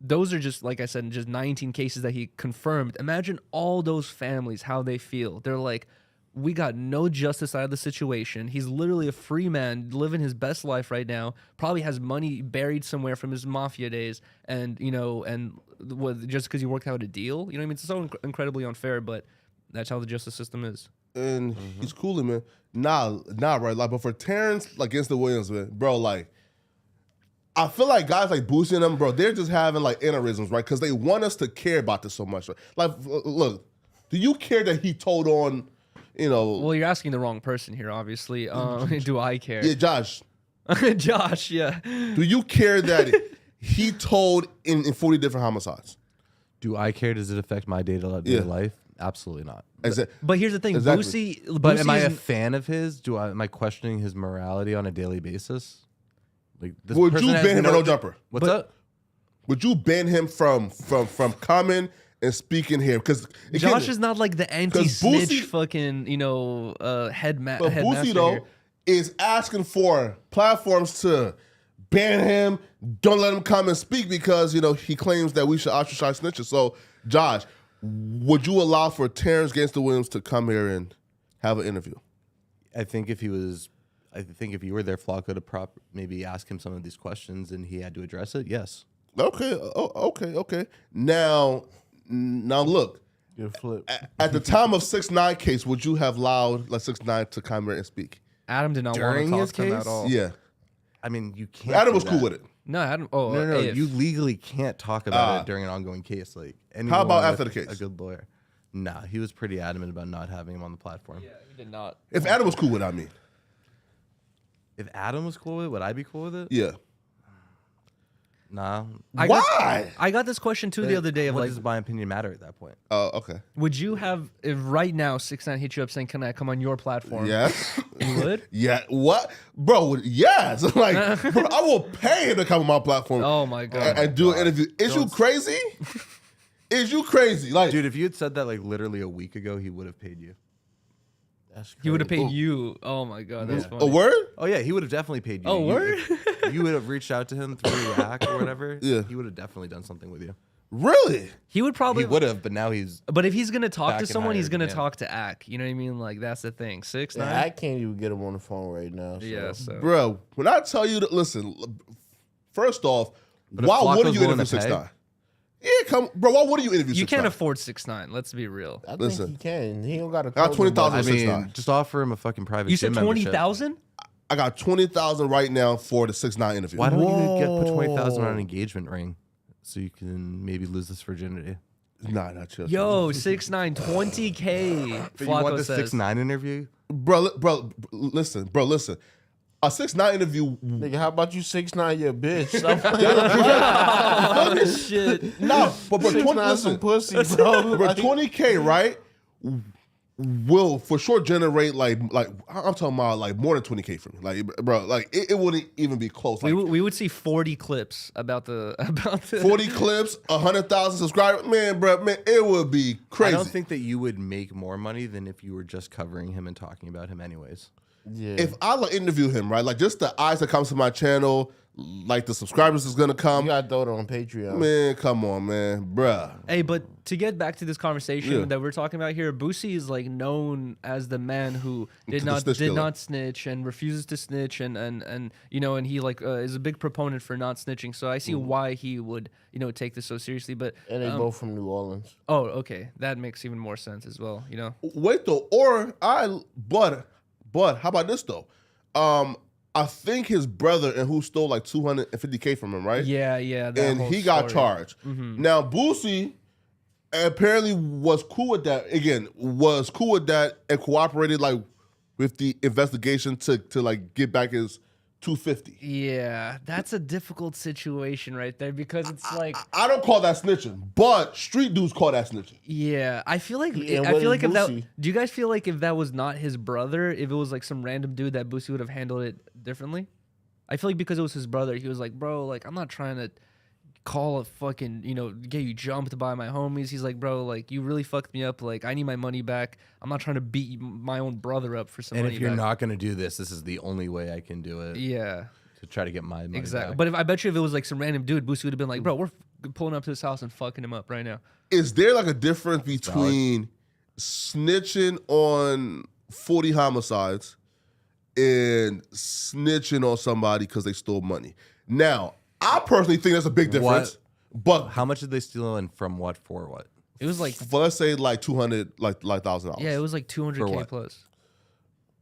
those are just, like I said, just 19 cases that he confirmed. Imagine all those families, how they feel. They're like, we got no justice out of the situation. He's literally a free man living his best life right now. Probably has money buried somewhere from his mafia days. And, you know, just because he worked out a deal, you know what I mean? It's so incredibly unfair, but that's how the justice system is. And he's cooling, man. Nah, right. Like, but for Terrence, like, against the Williams, man, bro, like, I feel like guys like Boosie and them, bro, they're just having like aneurysms, right? Because they want us to care about this so much. Right? Like, look, do you care that he told on, you know? Well, you're asking the wrong person here, obviously. Do I care? Yeah, Josh. Josh, yeah. Do you care that he told in 40 different homicides? Do I care? Does it affect my day-to-day life? Absolutely not. But here's the thing, Exactly. But am I a fan of his? Am I questioning his morality on a daily basis? Like, this Would person you has ban him for no jumper? What's up? Would you ban him from coming and speaking here? Because Josh is not like the anti-snitch Boosie- fucking, you know, But headmaster Boosie though here. is asking for platforms to ban him, don't let him come and speak because, you know, he claims that we should ostracize snitches. So, Josh, would you allow for Terrence Gangsta Williams to come here and have an interview? I think if you were there, Flock could have maybe ask him some of these questions and he had to address it. Yes. Okay. Okay. Now look. Good flip. At the time of 6ix9ine case, would you have allowed 6ix9ine to come here and speak? Adam did not During want his to talk to him case? at all. Yeah. I mean, you can't. Adam do was cool that. with it. No, Adam. Oh, No, if. you legally can't talk about it during an ongoing case. Like, How about anyone after with the case? A good lawyer. Nah, he was pretty adamant about not having him on the platform. Yeah, he did not. If Adam was cool with it, I mean. If Adam was cool with it, would I be cool with it? Yeah. Nah. Why? I got this question too the other day of What like, does my opinion matter at that point? Oh, okay. would you have if right now 6ix9ine hit you up saying, "Can I come on your platform?" Yes. You would? Yeah. What? Bro, yes. Like, bro, I will pay him to come on my platform Oh my god. and do an interview. Is you crazy? Is you crazy? Like, Dude, if you had said that like literally a week ago, he would have paid you. That's crazy. He would have paid you. Oh my god, that's a funny. word? Oh yeah, he would have definitely paid you. Oh, word? If you would have reached out to him through Hack or whatever. Yeah. He would have definitely done something with you. Really? He would probably. He would have, but now he's. But if he's gonna talk Back to and someone, he's hired gonna again. talk to Ack. You know what I mean? Like that's the thing. 6ix9ine. Yeah, I can't even get him on the phone right now. So. Yeah. So. Bro, when I tell you that, listen, first off, But if why wouldn't Flacco's you willing interview to pay? 6ix9ine? Yeah, come, bro. Why wouldn't you interview 6ix9ine? You can't afford 6ix9ine. Let's be real. I Listen. think he can. He don't got to. I got 20,000 I for mean, 6ix9ine. just offer him a fucking private. You gym said membership. 20,000. I got 20,000 right now for the 6ix9ine interview. Why don't you put Whoa. 20,000 on an engagement ring, so you can maybe lose this virginity? Nah, not chill. Yo, 6ix9ine, 20K. But you want Flacco the says. 6ix9ine interview? Bro, listen. A 6ix9ine interview. Nigga, how about you 6ix9ine your bitch? Stop Oh shit. No, but 20, 6ix9ine listen, some pussy, bro. bro, 20K, right? Will for sure generate like I'm talking about like more than 20K for me. Like, bro, like it wouldn't even be close. Like, We would see 40 clips about the 40 clips, 100,000 subscribers, man, it would be crazy. I don't think that you would make more money than if you were just covering him and talking about him anyways. Yeah. If I like interview him, right, like just the eyes that comes to my channel, like the subscribers is gonna you come. got to throw it on Patreon. Man, come on, man, bruh. Hey, but to get back to this conversation Yeah. that we're talking about here, Boosie is like known as the man who did The not snitch did killer. not snitch and refuses to snitch and you know and he like is a big proponent for not snitching. So I see why he would take this so seriously. But And they both from New Orleans. oh, okay, that makes even more sense as well. You know, Wait though, but how about this though? I think his brother and who stole like 250K from him, right? yeah, that And whole he got story. charged. Now Boosie apparently was cool with that. Again, was cool with that and cooperated like with the investigation to like get back his 250. Yeah, that's a difficult situation right there because it's like. I don't call that snitching, but street dudes call that snitching. Yeah, I feel like Yeah, I what feel is like if that. Boosie? Do you guys feel like if that was not his brother, if it was like some random dude, that Boosie would have handled it differently? I feel like because it was his brother, he was like, "Bro, like I'm not trying to call a fucking, get you jumped by my homies. He's like, bro, like, you really fucked me up. Like, I need my money back. I'm not trying to beat my own brother up for some money. And if you're back. not going to do this, this is the only way I can do it. Yeah. To try to get my money Exactly. back. But I bet you if it was like some random dude, Boosie would have been like, bro, we're pulling up to his house and fucking him up right now. Is there like a difference between snitching on 40 homicides and snitching on somebody because they stole money? Now, I personally think that's a big difference. But how much did they steal and from what for what? It was like, let's say like $200, like $1,000. yeah, it was like For $200K what? plus.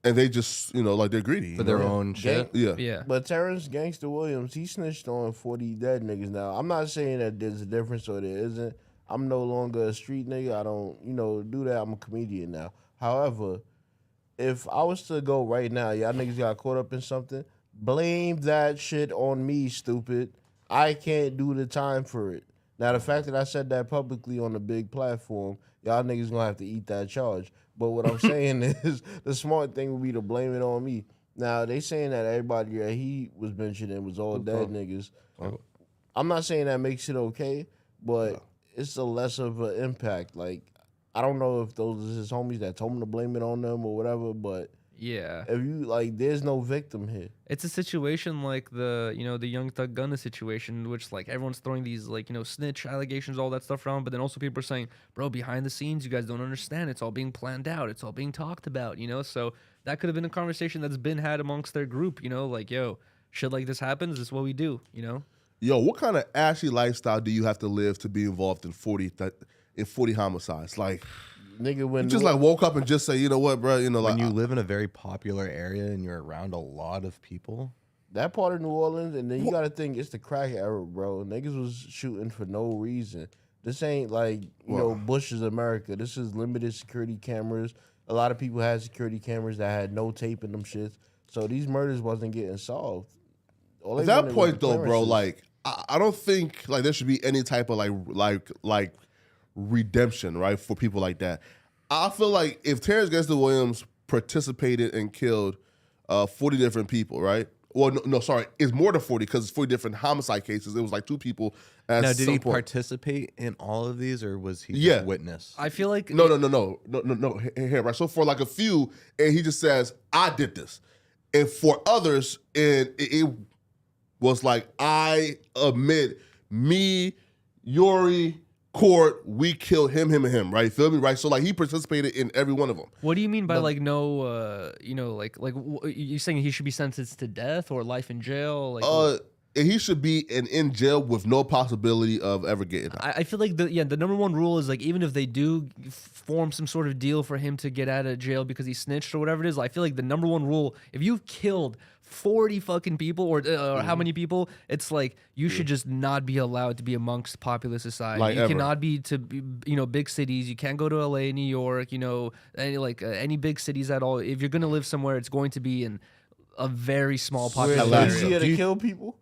And they just, like they're greedy. For their own shit? Yeah. Yeah. But Terrence Gangster Williams, he snitched on 40 dead niggas now. I'm not saying that there's a difference or there isn't. I'm no longer a street nigga. I don't, do that. I'm a comedian now. However, if I was to go right now, y'all niggas got caught up in something, blame that shit on me, stupid. I can't do the time for it. Now, the fact that I said that publicly on a big platform, y'all niggas gonna have to eat that charge. But what I'm saying is the smart thing would be to blame it on me. Now, they saying that everybody that he was mentioning was all dead niggas. I'm not saying that makes it okay, but it's a less of an impact. Like, I don't know if those is his homies that told him to blame it on them or whatever, but Yeah. if you, there's no victim here. It's a situation like the Young Thug Gunna situation, which like everyone's throwing these snitch allegations, all that stuff around, but then also people are saying, bro, behind the scenes, you guys don't understand. It's all being planned out. It's all being talked about, So that could have been a conversation that's been had amongst their group, like, yo, shit like this happens. This is what we do, Yo, what kind of ashy lifestyle do you have to live to be involved in 40 homicides? Like, Nigga, when you just woke up and just say, you know what, bro, When you live in a very popular area and you're around a lot of people. that part of New Orleans, and then you got to think it's the crack era, bro. Niggas was shooting for no reason. This ain't like, Bush's America. This is limited security cameras. A lot of people had security cameras that had no tape in them shits. So these murders wasn't getting solved. At that point, though, bro, like, I don't think like there should be any type of like redemption, right, for people like that. I feel like if Terrence Gangster Williams participated and killed 40 different people, right? Well, no, sorry, it's more than 40 because it's 40 different homicide cases. It was like 2 people. Now, did he participate in all of these, or was he just witness? I feel like No. Here, right? So for like a few, and he just says, "I did this," and for others, and it was like, "I admit, me, Yuri, Court, we killed him, and him." Right? Feel me? Right? So like he participated in every one of them. What do you mean by you saying he should be sentenced to death or life in jail? Like, And he should be in jail with no possibility of ever getting out. I feel like the number one rule is like even if they do form some sort of deal for him to get out of jail because he snitched or whatever it is, I feel like the number one rule, if you've killed 40 fucking people or how many people, it's like you should just not be allowed to be amongst popular society. Like you ever. cannot be to big cities. You can't go to LA, New York, any big cities at all. If you're gonna live somewhere, it's going to be in a very small population It's area. easier to kill people.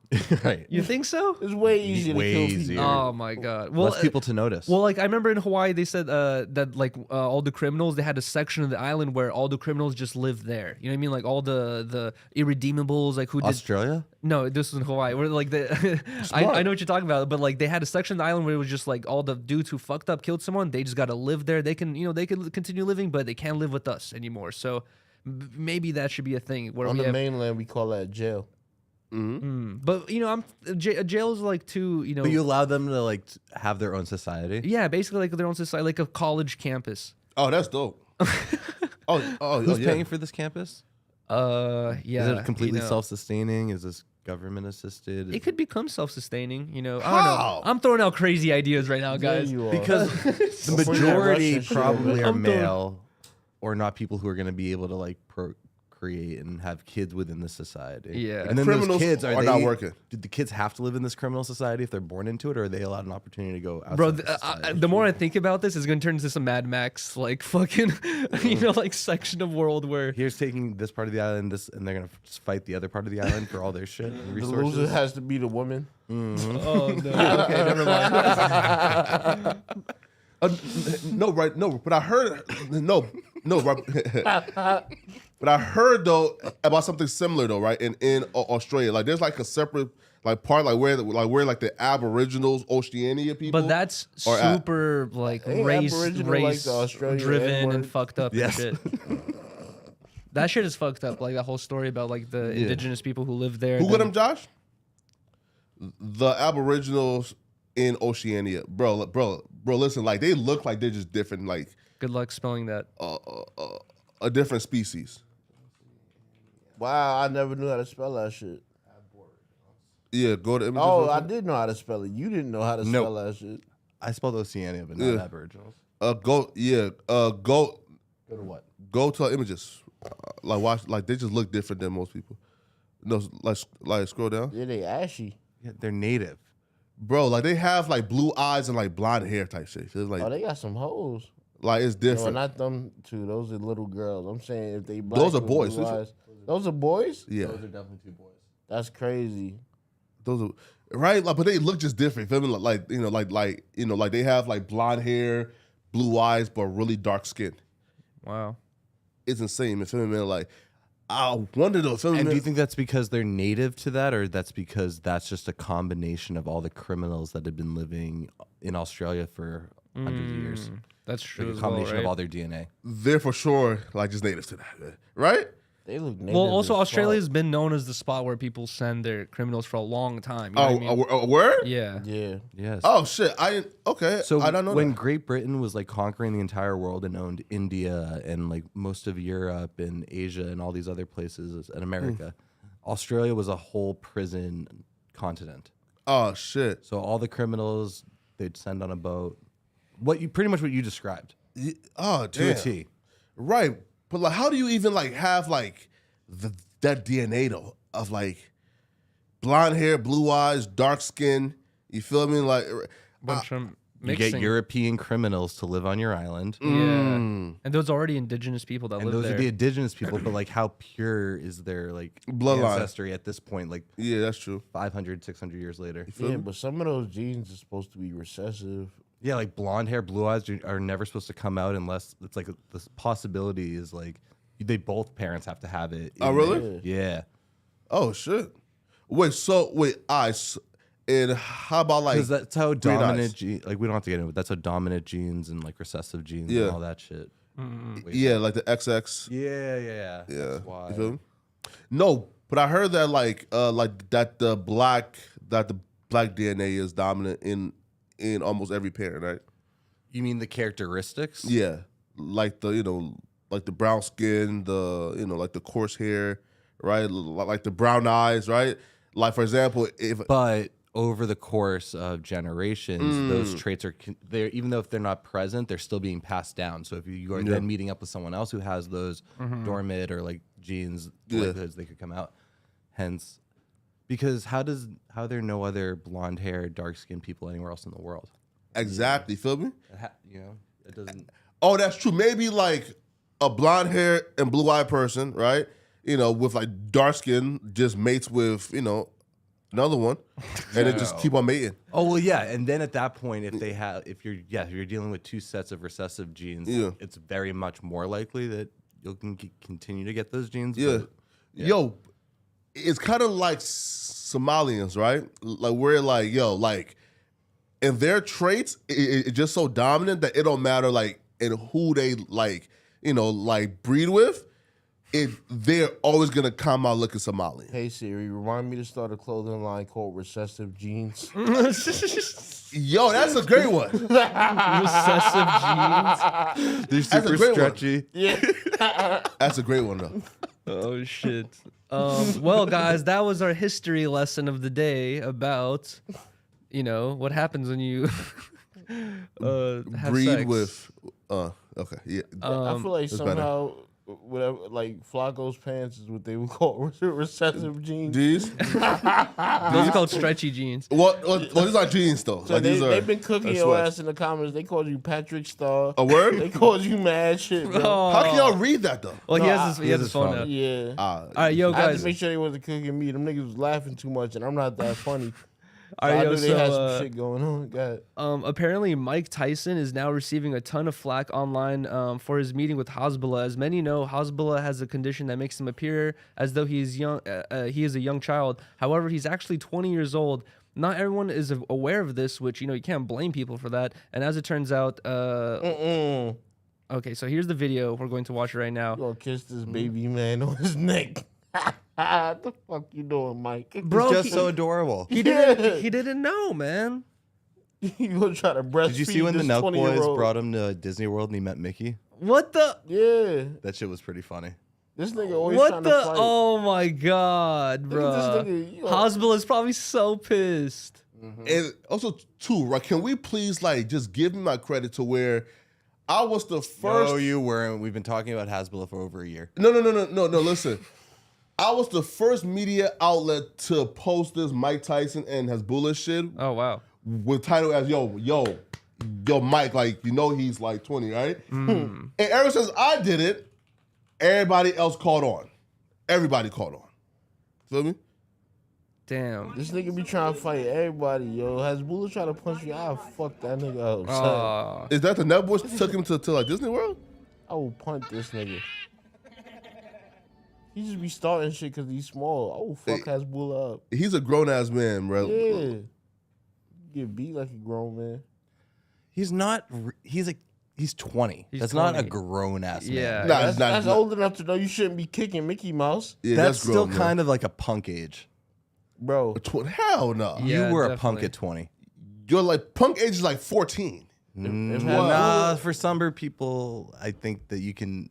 Right. You think so? It's way easier to Way kill easier. people. Oh my god! Well, Less people to notice. Well, like I remember in Hawaii, they said that like all the criminals, they had a section of the island where all the criminals just lived there. You know what I mean? Like all the irredeemables, like who did. Australia? No, this was in Hawaii. Where like I know what you're talking about, but like they had a section of the island where it was just like all the dudes who fucked up, killed someone. They just got to live there. They can they can continue living, but they can't live with us anymore. So maybe that should be a thing where On we the have. mainland, we call that jail. But jail is like too But you allow them to like have their own society. Yeah, basically like their own society, like a college campus. Oh, that's dope. Who's paying for this campus? Yeah. Is it completely you know. self-sustaining? Is this government assisted? It could become self-sustaining, I don't How? know. I'm throwing out crazy ideas right now, guys. Yeah, you are. Because the Before you got majority Russian shit probably over are I'm throwing- male, or not people who are going to be able to like procreate and have kids within the society. Yeah. and then Criminals those kids are not working. Did the kids have to live in this criminal society if they're born into it, or are they allowed an opportunity to go outside? Bro, the society? the more I think about this, it's gonna turn into some Mad Max, like fucking, like section of world where. Here's taking this part of the island, and they're gonna just fight the other part of the island for all their shit and The resources. loser has to be the woman. Oh no. Okay, never mind. No, right? No, but I heard right? But I heard though about something similar though, right? In Australia, like there's like a separate like part like where like the Aboriginals, Oceania people. But that's Or super like Ain't race Aboriginal like the Australian driven N-word? and fucked up Yes. and shit. That shit is fucked up. Like that whole story about like the indigenous people who live there. Who got them, Josh? The Aboriginals in Oceania, bro. Listen, like they look like they're just different, like Good luck spelling that. a different species. Wow, I never knew how to spell that shit. Yeah, go to images. Oh, real I quick. did know how to spell it. You didn't know how to Nope. spell that shit. I spelled Oceania, but not Yeah. Aboriginals. Go Go to what? go to images. Like watch, like they just look different than most people. No, like scroll down, Yeah, they ashy. Yeah, they're native. bro. Like they have like blue eyes and like blonde hair type shit. It's like Oh, they got some hoes. like it's No, different. not them two. Those are little girls. I'm saying if they black Those are with boys. blue eyes- Those are boys? Yeah, Those are definitely two boys. That's crazy. those are right. Like, but they look just different. Feel me? Like like they have like blonde hair, blue eyes, but really dark skin. Wow. It's insane. You feel me, man? Like I wonder though. Feel me, And man? do you think that's because they're native to that, or that's because that's just a combination of all the criminals that have been living in Australia for hundreds of years? That's true. Like a as well, combination right? of all their DNA. They're for sure like just native to that, man. Right? They look native. Well, also as Australia's fuck. been known as the spot where people send their criminals for a long time. You know what I mean? A word? Yeah. Yeah. Yes. Oh shit! I didn't. Okay, So I don't know. when that. Great Britain was like conquering the entire world and owned India and like most of Europe and Asia and all these other places and America, Australia was a whole prison continent. Oh shit! So all the criminals they'd send on a boat. What you pretty much what you described Oh to a damn. T. Right, but like, how do you even like have like that DNA though of like blonde hair, blue eyes, dark skin? You feel me? Like, Bunch of You mixing. get European criminals to live on your island. Yeah. And those already indigenous people that And live those there. are the indigenous people, but like how pure is their like Bloodline. ancestry at this point, like yeah, that's true. 500, 600 years later? Yeah, but some of those genes are supposed to be recessive. Yeah, like blonde hair, blue eyes are never supposed to come out unless it's like this possibility is like they both parents have to have it. Oh, in really? there. Yeah. Oh shit! Wait, eyes. And how about like? Because that's how green dominant eyes? like we don't have to get into it. That's how dominant genes and like recessive genes Yeah. and all that shit. Yeah, like the XX. Yeah. Yeah, That's why. you feel me? No, but I heard that like that the black DNA is dominant in almost every parent, right? You mean the characteristics? Yeah, like the like the brown skin, the like the coarse hair, right? Like the brown eyes, right? Like for example, if But over the course of generations, those traits are they're even though if they're not present, they're still being passed down. So if you are then meeting up with someone else who has those dormant or like genes, likelihoods, they could come out. Hence, because how are there no other blonde hair, dark skinned people anywhere else in the world? exactly, feel me? It doesn't. Oh, that's true. Maybe like a blonde hair and blue eyed person, right? With like dark skin, just mates with another one, and it just keep on mating. Oh well, yeah, and then at that point, if you're dealing with two sets of recessive genes, Yeah. it's very much more likely that you'll continue to get those genes. Yeah. but- Yo, it's kind of like Somalians, right? Like we're like, like, and their traits, it's just so dominant that it don't matter like in who they like, like breed with. They're always gonna come out looking Somali. Hey Siri, remind me to start a clothing line called Recessive Jeans. Yo, that's a great one. Recessive genes. They're That's a super great one. stretchy. That's a great one though. Oh shit. Well, guys, that was our history lesson of the day about, what happens when you have Breed sex. with. Okay, yeah. I feel like that's better. somehow, whatever, like Flacco's pants is what they would call recessive jeans. These? Those are called stretchy jeans. Well, these are jeans though. So Like, these they've been cooking are your sweats. ass in the comments. They called you Patrick Star. A word? They called you mad shit, bro. How can y'all read that though? Well, No, he has his phone now. Yeah. All right, yo, I had guys. to make sure they wasn't cooking me. Them niggas was laughing too much, and I'm not that funny. All right, I yo, knew they had so, some shit going on. Got it. apparently Mike Tyson is now receiving a ton of flack online for his meeting with Hasbulla. As many know, Hasbulla has a condition that makes him appear as though he is young. He is a young child. However, he's actually 20 years old. Not everyone is aware of this, which, you can't blame people for that. And as it turns out, okay, so here's the video. We're going to watch it right now. You gonna kiss this baby man on his neck? What the fuck you doing, Mike? Bro, He's just so adorable. He didn't know, man. You gonna try to breastfeed? Did you see when the this Nelk Boys 20-year-old? brought him to Disney World and he met Mickey? What the? Yeah, That shit was pretty funny. this nigga always What trying the? to fight. Oh my god, Look bro. at this nigga, you know- Hasbulla is probably so pissed. And also, too, right? Can we please just give me my credit to where I was the first? No, you weren't. We've been talking about Hasbulla for over a year. No. Listen, I was the first media outlet to post this Mike Tyson and Hasbulla shit Oh wow. with title as yo, Mike, he's 20, right? And ever since I did it, everybody else caught on. Everybody caught on. Feel me? Damn. This nigga be trying to fight everybody, yo. Hasbulla try to punch you, I'll fuck that nigga up. son. Aw. Is that the Nut Boys took him to Disney World? I will punt this nigga. He just be starting shit because he's small. I will fuck Hasbulla up. He's a grown ass man, bro. Yeah. Get beat like a grown man. He's not. He's 20. He's That's not a 20. grown ass man. Yeah. Nah, That's old enough to know you shouldn't be kicking Mickey Mouse. Yeah, That's still grown, kind of like a punk age. Bro, Hell no. Yeah, you were a punk definitely. at 20. You're punk age is 14. Nah, for some people, I think that you can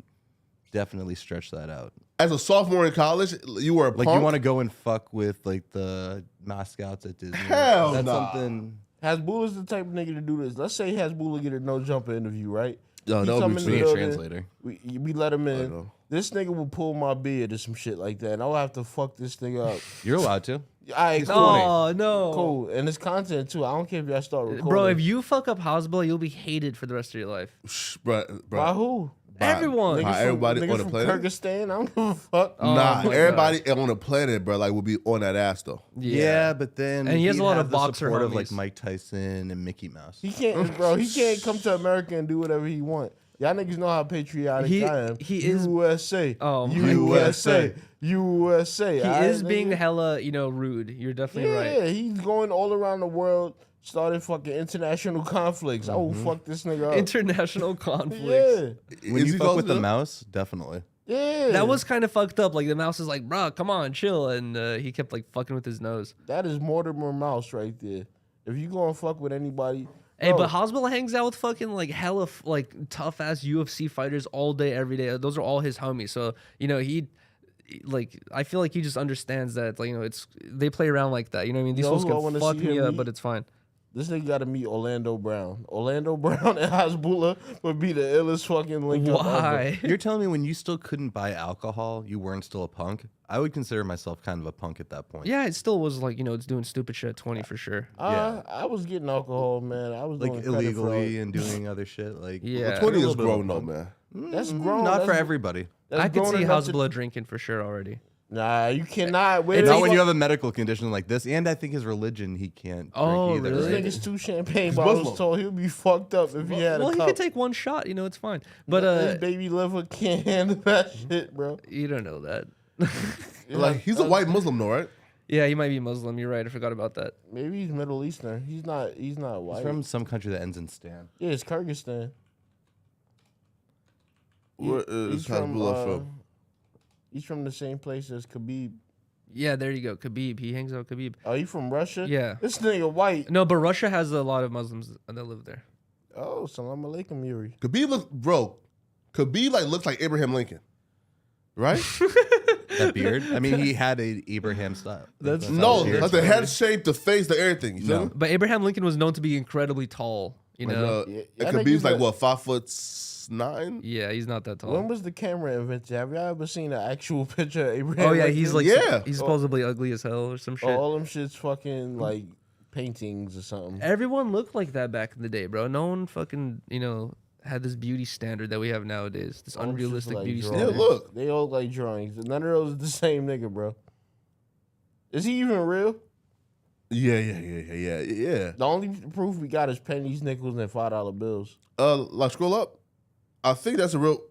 definitely stretch that out. As a sophomore in college, you were a Like punk. you want to go and fuck with the mascots at Disney. Hell That's nah. something. Hasbulla's the type of nigga to do this. Let's say Hasbulla get a no jumper interview, right? Yo, He that would come be in We the need a building, translator. We let him I in. know. This nigga will pull my beard or some shit like that, and I'll have to fuck this nigga up. You're allowed to. All right, cool. Oh no. Cool. And it's content too. I don't care if y'all start recording. Bro, if you fuck up Hasbulla, you'll be hated for the rest of your life. Bro, By who? Everyone. Niggas everybody from, on the from planet? Kyrgyzstan? I don't give a fuck. Oh nah, my everybody on the planet, bro, will be on that ass though. Yeah, but then And he has he'd a lot have of the boxer support of homies. Mike Tyson and Mickey Mouse. He can't, bro. He can't come to America and do whatever he want. Y'all niggas know how patriotic I am. he is- USA. Oh my USA. USA. He alright, is being nigga? hella, rude. You're definitely Yeah, right. he's going all around the world, starting fucking international conflicts. I will fuck this nigga up. International conflicts. Yeah. When Is you he fuck close with to the that? mouse, definitely. Yeah. That was kind of fucked up. Like the mouse is like, bro, come on, chill, and he kept fucking with his nose. That is Mortimer Mouse right there. If you gonna fuck with anybody, Hey, bro, but Hasbulla hangs out with fucking hella tough ass UFC fighters all day, every day. Those are all his homies. So he I feel like he just understands that it's they play around like that. You know what I mean? These You fools know who I can wanna fuck see me him up, meet? but it's fine. this nigga gotta meet Orlando Brown. Orlando Brown and Hasbulla would be the illest fucking link up ever. Why? You're telling me when you still couldn't buy alcohol, you weren't still a punk? I would consider myself kind of a punk at that point. Yeah, it still was it's doing stupid shit at 20 for sure. I was getting alcohol, man. I was Like doing credit illegally fraud. and doing other shit. Like Yeah. 20 a is little bit of a grown though, punk. man. That's grown. Not for That's- everybody. that's I could grown see enough to- Hasbulla drinking for sure already. Nah, you cannot. Wait, Not when you have a medical condition like this, and I think his religion he can't Oh, drink either. This really? right? nigga's 2 champagne He's bottles Muslim. tall. He'll be fucked up if he had Well, a he cup. could take one shot. It's fine. But His baby liver can't handle that shit, bro. you don't know that. He's a white Muslim though, right? Yeah, he might be Muslim. You're right. I forgot about that. Maybe he's Middle Eastern. He's not He's white. from some country that ends in Stan. Yeah, it's Kyrgyzstan. Where is He's from, Hasbulla from? he's from the same place as Khabib. Yeah, there you go. Khabib. He hangs out with Khabib. Oh, you from Russia? Yeah. This nigga white. No, but Russia has a lot of Muslims that live there. Oh, salam alaikum, Yuri. Khabib looks like Abraham Lincoln, right? That beard? I mean, he had a Abraham style. That's- No, beard. like the head shape, the face, the everything. You feel No. me? But Abraham Lincoln was known to be incredibly tall. Yeah, Yeah, and I think Khabib's he's like a- what, 5'9"? Yeah, he's not that tall. When was the camera invented? Have y'all ever seen an actual picture of Abraham? Oh yeah, Lincoln? he's like Yeah. he's supposedly ugly as hell or some shit. all them shits fucking like paintings or something. Everyone looked like that back in the day, bro. No one fucking had this beauty standard that we have nowadays. This All them shits unrealistic like beauty drawings. standard. Yeah, look. They all look like drawings. None of those are the same nigga, bro. Is he even real? Yeah. The only proof we got is pennies, nickels, and $5 bills. Like scroll up. I think that's a real.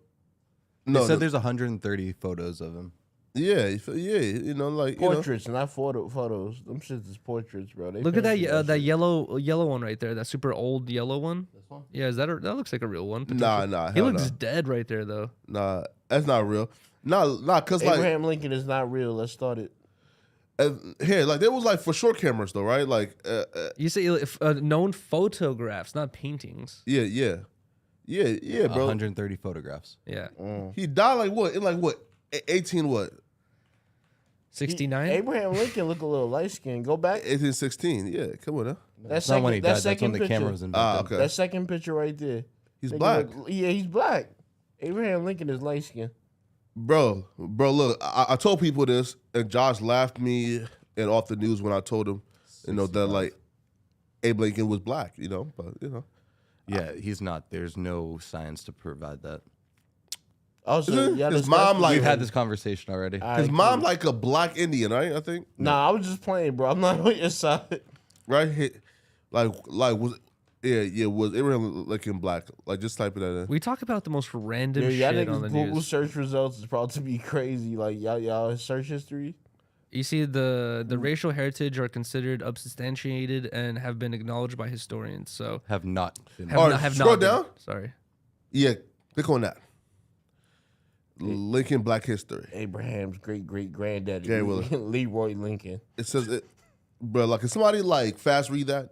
No, No, said there's 130 photos of him. yeah, you know, like Portraits, not photos. Them shits is portraits, bro. They Look at that fancy that shit. yellow one right there. That super old yellow one. This one? Yeah, that looks like a real one? Nah, He hell looks dead right there though. nah, that's not real. Nah, cause like Abraham Lincoln is not real. Let's start it. here, like there was like for short cameras though, right? Like, You say known photographs, not paintings. yeah, bro. 130 photographs. Yeah, He died like what? In like what? 18 what? 69. Abraham Lincoln look a little light skinned. Go back. 1816. Yeah, come on, huh? That's not when he died. That's when the camera was Ah, invented. okay. That second picture right there. He's Nigga black, yeah, he's black. Abraham Lincoln is light skinned. bro. Look, I told people this, and Josh laughed me and off the news when I told him, you know, that like Abe Lincoln was black, you know, but you know. Yeah, he's not. There's no science to provide that. Also, His y'all mom, discussed- like- We've had this conversation already. All His right, mom cool. like a black Indian, right? I think, Nah, I was just playing, bro. I'm not on your side. right? Like was was Abraham Lincoln black? Like just type it in. We talk about the most random Yo, y'all shit on niggas the Google news. search results is probably to be crazy. Like y'all search history. You see, the racial heritage are considered unsubstantiated and have been acknowledged by historians. So Have not been. have All not, right, have scroll not been- down. Sorry. Yeah, click on that. Lincoln Black History. Abraham's great granddaddy, Gary Wheeler. Leroy Lincoln. It says it, bro. Like, can somebody like fast read that?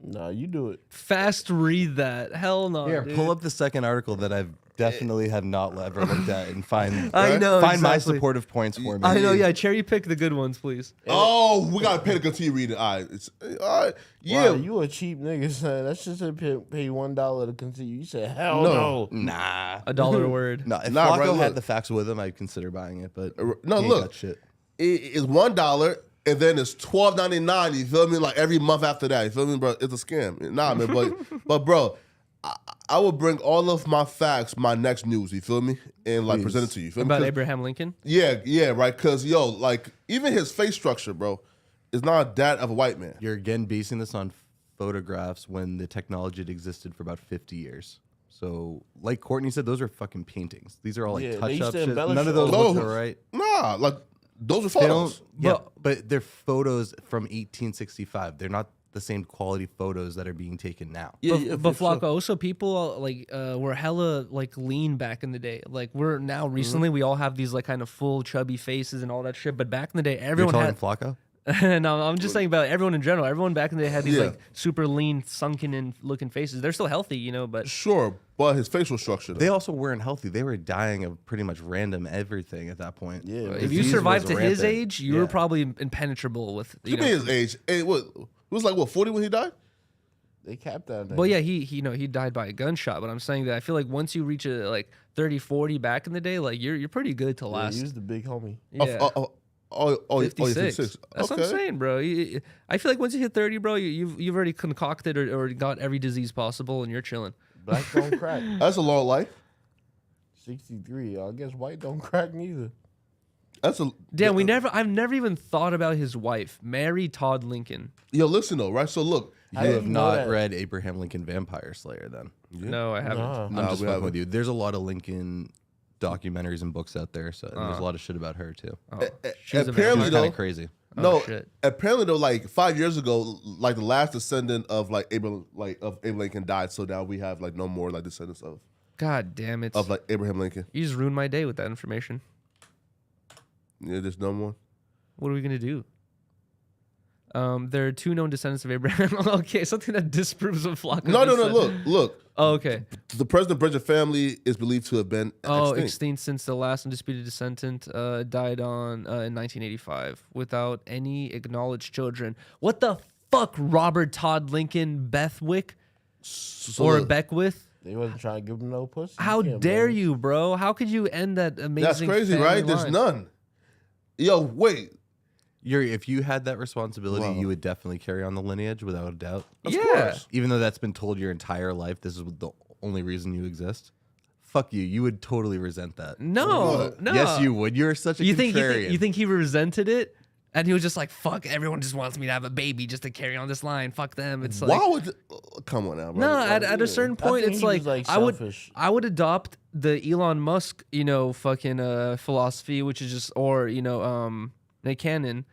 Nah, you do it. Fast read that. Hell no. Here, dude. pull up the second article that I've definitely have not ever looked at and find. I know, Find my exactly. supportive points for me. I know. Yeah, cherry pick the good ones, please. Oh, we gotta pay to continue reading. All right, it's all right. Yeah, Wow, you a cheap nigga, son. That's just to pay $1 to continue. You said hell no. Nah. $1 a word. No, if Nah, Flacco right, look. had the facts with him, I'd consider buying it. But no, he ain't look. got shit. It's $1, and then it's $12.99. You feel me? Like every month after that. You feel me, bro? It's a scam. Nah, man, but bro, I will bring all of my facts, my next news. You feel me? And like present it to you. You feel me? About 'Cause- Abraham Lincoln? Yeah, right. Cause like even his face structure, bro, is not that of a white man. You're again basing this on photographs when the technology had existed for about 50 years. So, like Courtney said, those are fucking paintings. These are all like Yeah, they touch used up to shit. embellish None of those all look those. right. Nah, like those are They don't, photos. yeah, but they're photos from 1865. They're not the same quality photos that are being taken now. But Flacco, also people were hella like lean back in the day. Like we're now recently we all have these like kind of full chubby faces and all that shit. But back in the day, You're everyone talking had. Flacco? No, I'm just saying about everyone in general. Everyone back in the day had these Yeah. like super lean, sunken in looking faces. They're still healthy, you know. But Sure, but his facial structure. Though. They also weren't healthy. They were dying of pretty much random everything at that point. Yeah, if you Disease survived was to his rampant. age, you were Yeah. probably impenetrable with. Give me his age. Hey, what? It was like what 40 when he died. They capped that. Well, yeah, he died by a gunshot. But I'm saying that I feel like once you reach a like 30, 40 back in the day, like you're pretty good to Yeah, last. he was the big homie. Yeah. Oh, 56. 56. That's what I'm saying, bro. I feel like once you hit 30, bro, you've already concocted or got every disease possible, and you're chilling. Black don't crack. That's a long life. 63. I guess white don't crack neither. That's a Damn, I've never even thought about his wife, Mary Todd Lincoln. Yo, listen though, right? So look, You How did have you know not that? read Abraham Lincoln Vampire Slayer then. No, I haven't. Nah. I'm Nah, just we fucking haven't. with you. There's a lot of Lincoln documentaries and books out there, so and there's a lot of shit about her too. Oh, she was a apparently It's vampire. though- kind of crazy. Oh, no. shit. Apparently though, like 5 years ago, like the last descendant of like Abraham Lincoln died. So now we have like no more like descendants God damn it! of like Abraham Lincoln. You just ruined my day with that information. Yeah, there's no more. What are we gonna do? There are two known descendants of Abraham. Okay, something that disproves what Flacco No. just said. Look. Oh, okay. The President Bridget family is believed to have been extinct. Extinct since the last undisputed descendant died in 1985 without any acknowledged children. What the fuck, Robert Todd Lincoln Bethwick So or look, Beckwith? They wasn't trying to give him no pussy. How can't dare blame him. you, bro? How could you end that amazing? that's crazy, family right? There's line? none. Yo, wait. If you had that responsibility, Wow. you would definitely carry on the lineage without a doubt. Of Yeah. course. Even though that's been told your entire life, this is the only reason you exist. Fuck you. You would totally resent that. No, What? no. Yes, you would. You're such a You contrarian. think he resented it And he was just like, fuck, everyone just wants me to have a baby just to carry on this line. Fuck them. It's like, Why would? Come on now, bro. no, at a certain point, think it's he was, like, selfish. I would adopt the Elon Musk, fucking philosophy, which is just, or Nick Cannon,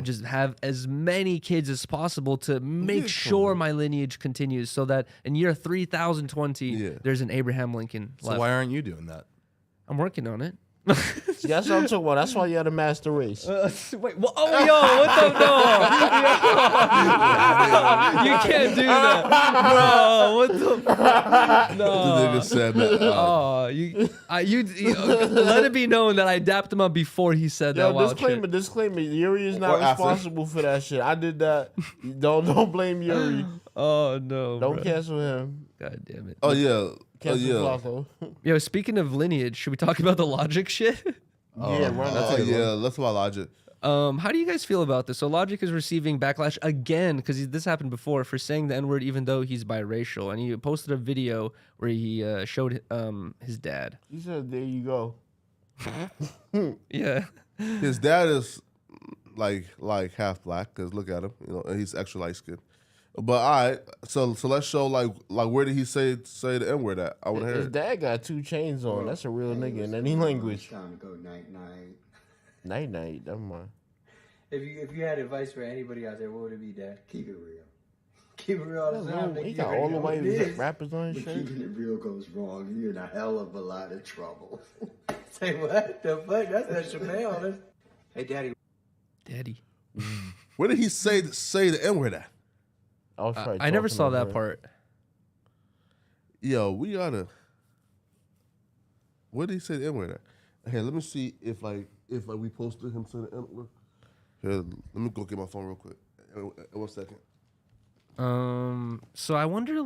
just have as many kids as possible to make sure my lineage continues, so that in year 3020, there's an Abraham Lincoln So left. why aren't you doing that? I'm working on it. See, that's what I'm talking about. That's why you had a master race. Wait, what the no? You can't do that, bro. What the? The No. nigga said that. Oh, you let it be known that I dapped him up before he said that. Yo, wild shit. disclaimer. Yuri is not Or after. responsible for that shit. I did that. Don't blame Yuri. Oh no, Don't bro. cancel him. God damn it. Oh yeah. Cancel Flacco. Yo, speaking of lineage, should we talk about the Logic shit? Yeah, run Oh that. yeah. Let's about Logic. How do you guys feel about this? So Logic is receiving backlash again because this happened before for saying the N-word even though he's biracial, and he posted a video where he showed his dad. He said, "There you go." Yeah. His dad is like half black because look at him, and he's extra light skinned. But all right, so let's show like where did he say the N-word at? I want to hear His it. dad got 2 chains on. That's a real nigga in any language. Time to go night night. Night night. Never mind. If you had advice for anybody out there, what would it be, Dad? Keep it real. Keep it real all the time. He nigga. got You all the already know white what it is. rappers on his When shirt. keeping it real goes wrong, you're in a hell of a lot of trouble. Say what? The fuck? That's extra mail. That's... Hey, Daddy. Where did he say the N-word at? I never saw that part. Yo, we gotta. Where did he say the N-word at? Hey, let me see if we posted him saying the N-word. Here, let me go get my phone real quick. 1 second. So I wonder,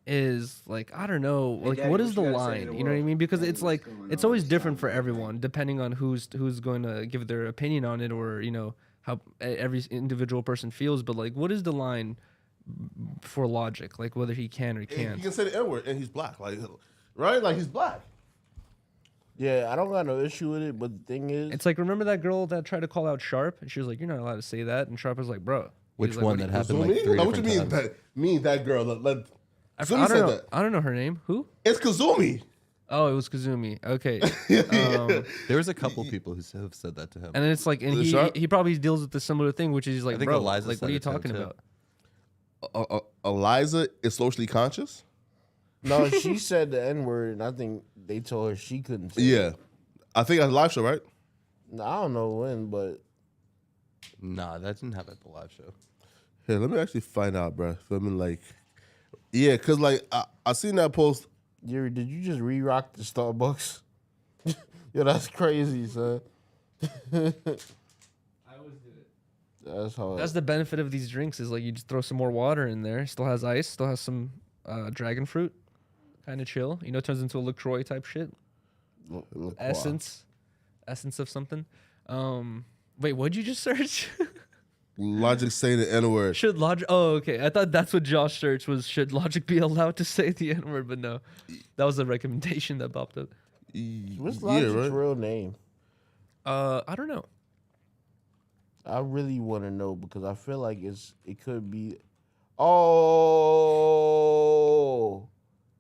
is I don't know, Hey, Daddy, what what is you the gotta say line? to the You know what I world? mean? Because Daddy, it's what's going it's on? always It's different time for to everyone, depending on who's going to give their opinion on it, or how every individual person feels. But what is the line for Logic? Whether he can or He can't. can say the N-word and he's black, right? Like he's black. Yeah, I don't got no issue with it, but the thing is, It's remember that girl that tried to call out Sharp, and she was like, "You're not allowed to say that," and Sharp was like, "Bro." Which He's like, one "What that do you-" happened like 3 Kazumi? What you different mean times? that girl? Zumi I said don't know. that. I don't know her name. Who? It's Kazumi. Oh, it was Kazumi. Okay. There was a couple people who have said that to him. And then it's and Was it Sharp? he probably deals with the similar thing, which is he's like, I think bro, Eliza what said are you it to him, talking too. about? Eliza is socially conscious. no, she said the N word, and I think they told her she couldn't say Yeah, it. I think that's a live show, right? No, I don't know when, but Nah, that didn't happen at the live show. Here, let me actually find out, bro. I mean, yeah, cause I seen that post. Yuri, did you just re-rock the Starbucks? Yo, that's crazy, son. I always do it. That's hard. That's the benefit of these drinks is you just throw some more water in there. Still has ice. Still has some dragon fruit. Kind of chill. Turns into a LaCroix type shit. Essence of something. Wait, what'd you just search? Logic saying the N-word. Should Logic? Oh, okay. I thought that's what Josh searched was. Should Logic be allowed to say the N word? But no, that was a recommendation that popped up. What's Logic's real name? I don't know. I really want to know because I feel like it could be. Oh,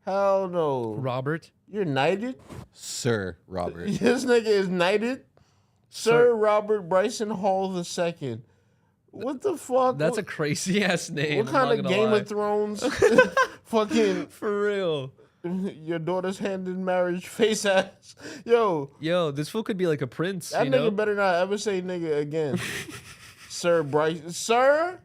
hell no! Robert. You're knighted. Sir Robert. This nigga is knighted. Sir Robert Bryson Hall II. What the fuck? That's a crazy ass name. What kind of Game of Thrones? Fucking For real. your daughter's hand in marriage face ass. Yo, This fool could be like a prince. that you nigga know? better not ever say nigga again. Sir Bryce. Sir?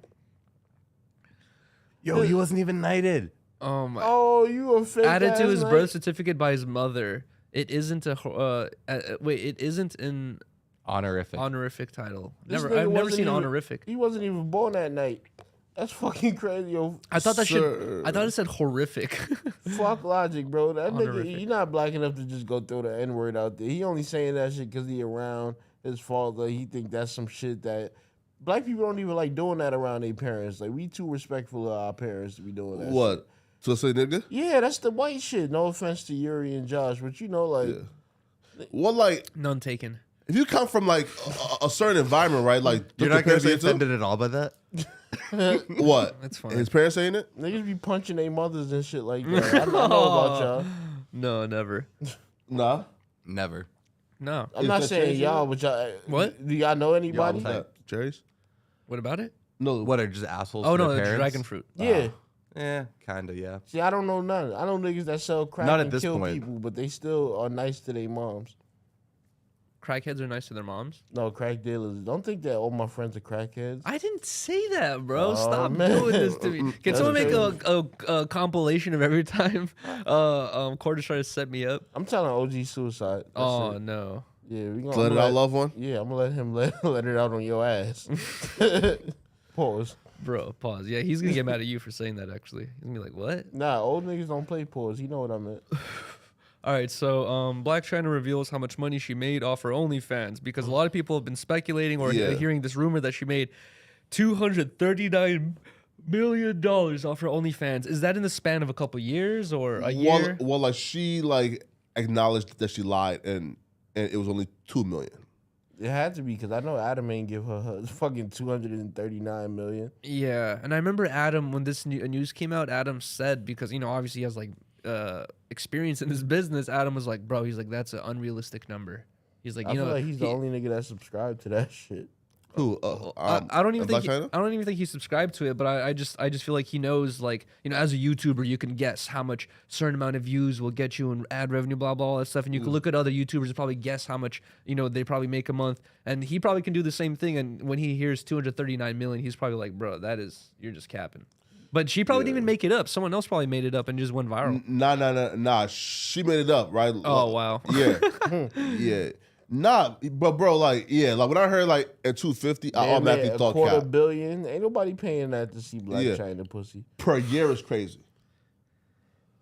Yo, he wasn't even knighted. Oh, you a fake Added to ass his knight? birth certificate by his mother. It isn't a it isn't an Honorific. honorific title. This Never, nigga I've never wasn't seen even- honorific. He wasn't even born that night. That's fucking crazy, yo. I thought that Sir. I thought it said horrific. Fuck Logic, bro. That nigga, Honorific. he not black enough to just go throw the N word out there. He only saying that shit because he around his father. He think that's some shit that black people don't even like doing that around their parents. Like we too respectful of our parents to be doing that. What? Shit. So say nigga? Yeah, that's the white shit. No offense to Yuri and Josh, but Yeah. What None taken. if you come from like a certain environment, right? Like You're your not going to parents be say it too? offended at all by that? What? That's fine. His parents saying it? Niggas be punching their mothers and shit like that. I know about y'all. No, never. Nah. Never. No. I'm Is not that saying changing? y'all, but y'all. What? Do y'all know anybody? Y'all type. Cherries? What about it? No. What are just assholes? Oh to no, their the parents? dragon fruit. Yeah. Kind of, yeah. See, I don't know none. I know niggas that sell crack Not at and this kill point. people, but they still are nice to their moms. Crackheads are nice to their moms. No, crack dealers. Don't think that all my friends are crackheads. I didn't say that, bro. Oh, Stop man. doing this to me. Can That's someone make crazy. a compilation of every time Quarter's trying to set me up? I'm telling OG suicide. That's Oh it. no. Yeah, we gonna Let it out, loved one? Yeah, I'm gonna let him let it out on your ass. Pause. Bro, pause. Yeah, he's gonna get mad at you for saying that actually. He's gonna be like, what? Nah, old niggas don't play pause. You know what I meant. All right, so Black China reveals how much money she made off her OnlyFans because a lot of people have been speculating or Yeah. hearing this rumor that she made $239 million off her OnlyFans. Is that in the span of a couple years or a year? Well, like she like acknowledged that she lied and it was only $2 million. It had to be because I know Adam ain't give her fucking 239 million. Yeah, and I remember Adam when this news came out. Adam said because obviously he has like experience in this business. Adam was like, bro, he's like that's an unrealistic number. He's like, I feel like he's the only nigga that subscribed to that shit. Who? I don't even Black think China? I don't even think he subscribed to it, but I just feel like he knows like as a YouTuber you can guess how much certain amount of views will get you in ad revenue, blah blah all that stuff, and you can look at other YouTubers and probably guess how much they probably make a month, and he probably can do the same thing. And when he hears 239 million, he's probably like, bro, you're just capping. But she probably didn't even make it up. Someone else probably made it up and just went viral. Nah. She made it up, right? Oh wow. Yeah, yeah. Nah, but bro, like when I heard like at 250, I automatically thought $250 cap. million. Ain't nobody paying that to see Black Yeah. China pussy. Per year is crazy.